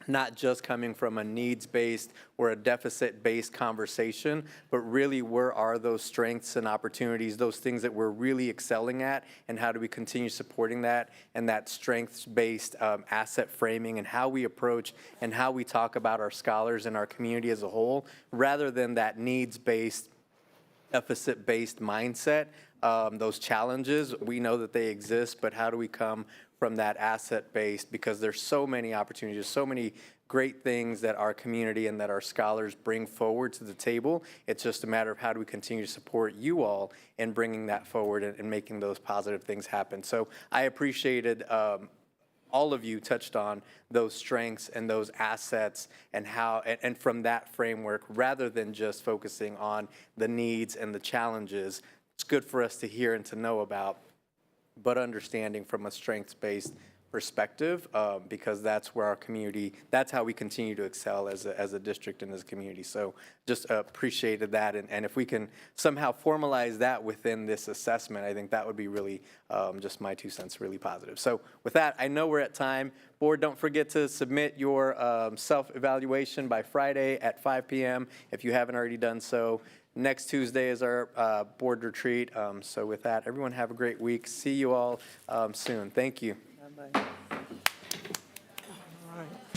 not just coming from a needs-based or a deficit-based conversation, but really where are those strengths and opportunities, those things that we're really excelling at, and how do we continue supporting that, and that strengths-based asset framing, and how we approach and how we talk about our scholars and our community as a whole, rather than that needs-based deficit-based mindset. Those challenges, we know that they exist, but how do we come from that asset-based? Because there's so many opportunities, so many great things that our community and that our scholars bring forward to the table. It's just a matter of how do we continue to support you all in bringing that forward and making those positive things happen. So I appreciated all of you touched on those strengths and those assets and how, and from that framework, rather than just focusing on the needs and the challenges, it's good for us to hear and to know about, but understanding from a strengths-based perspective, because that's where our community, that's how we continue to excel as a district and as a community. So just appreciated that. And if we can somehow formalize that within this assessment, I think that would be really, just my 2 cents, really positive. So with that, I know we're at time. Board, don't forget to submit your self-evaluation by Friday at 5 p.m. if you haven't already done so. Next Tuesday is our board retreat. So with that, everyone have a great week. See you all soon. Thank you. Bye-bye. All right.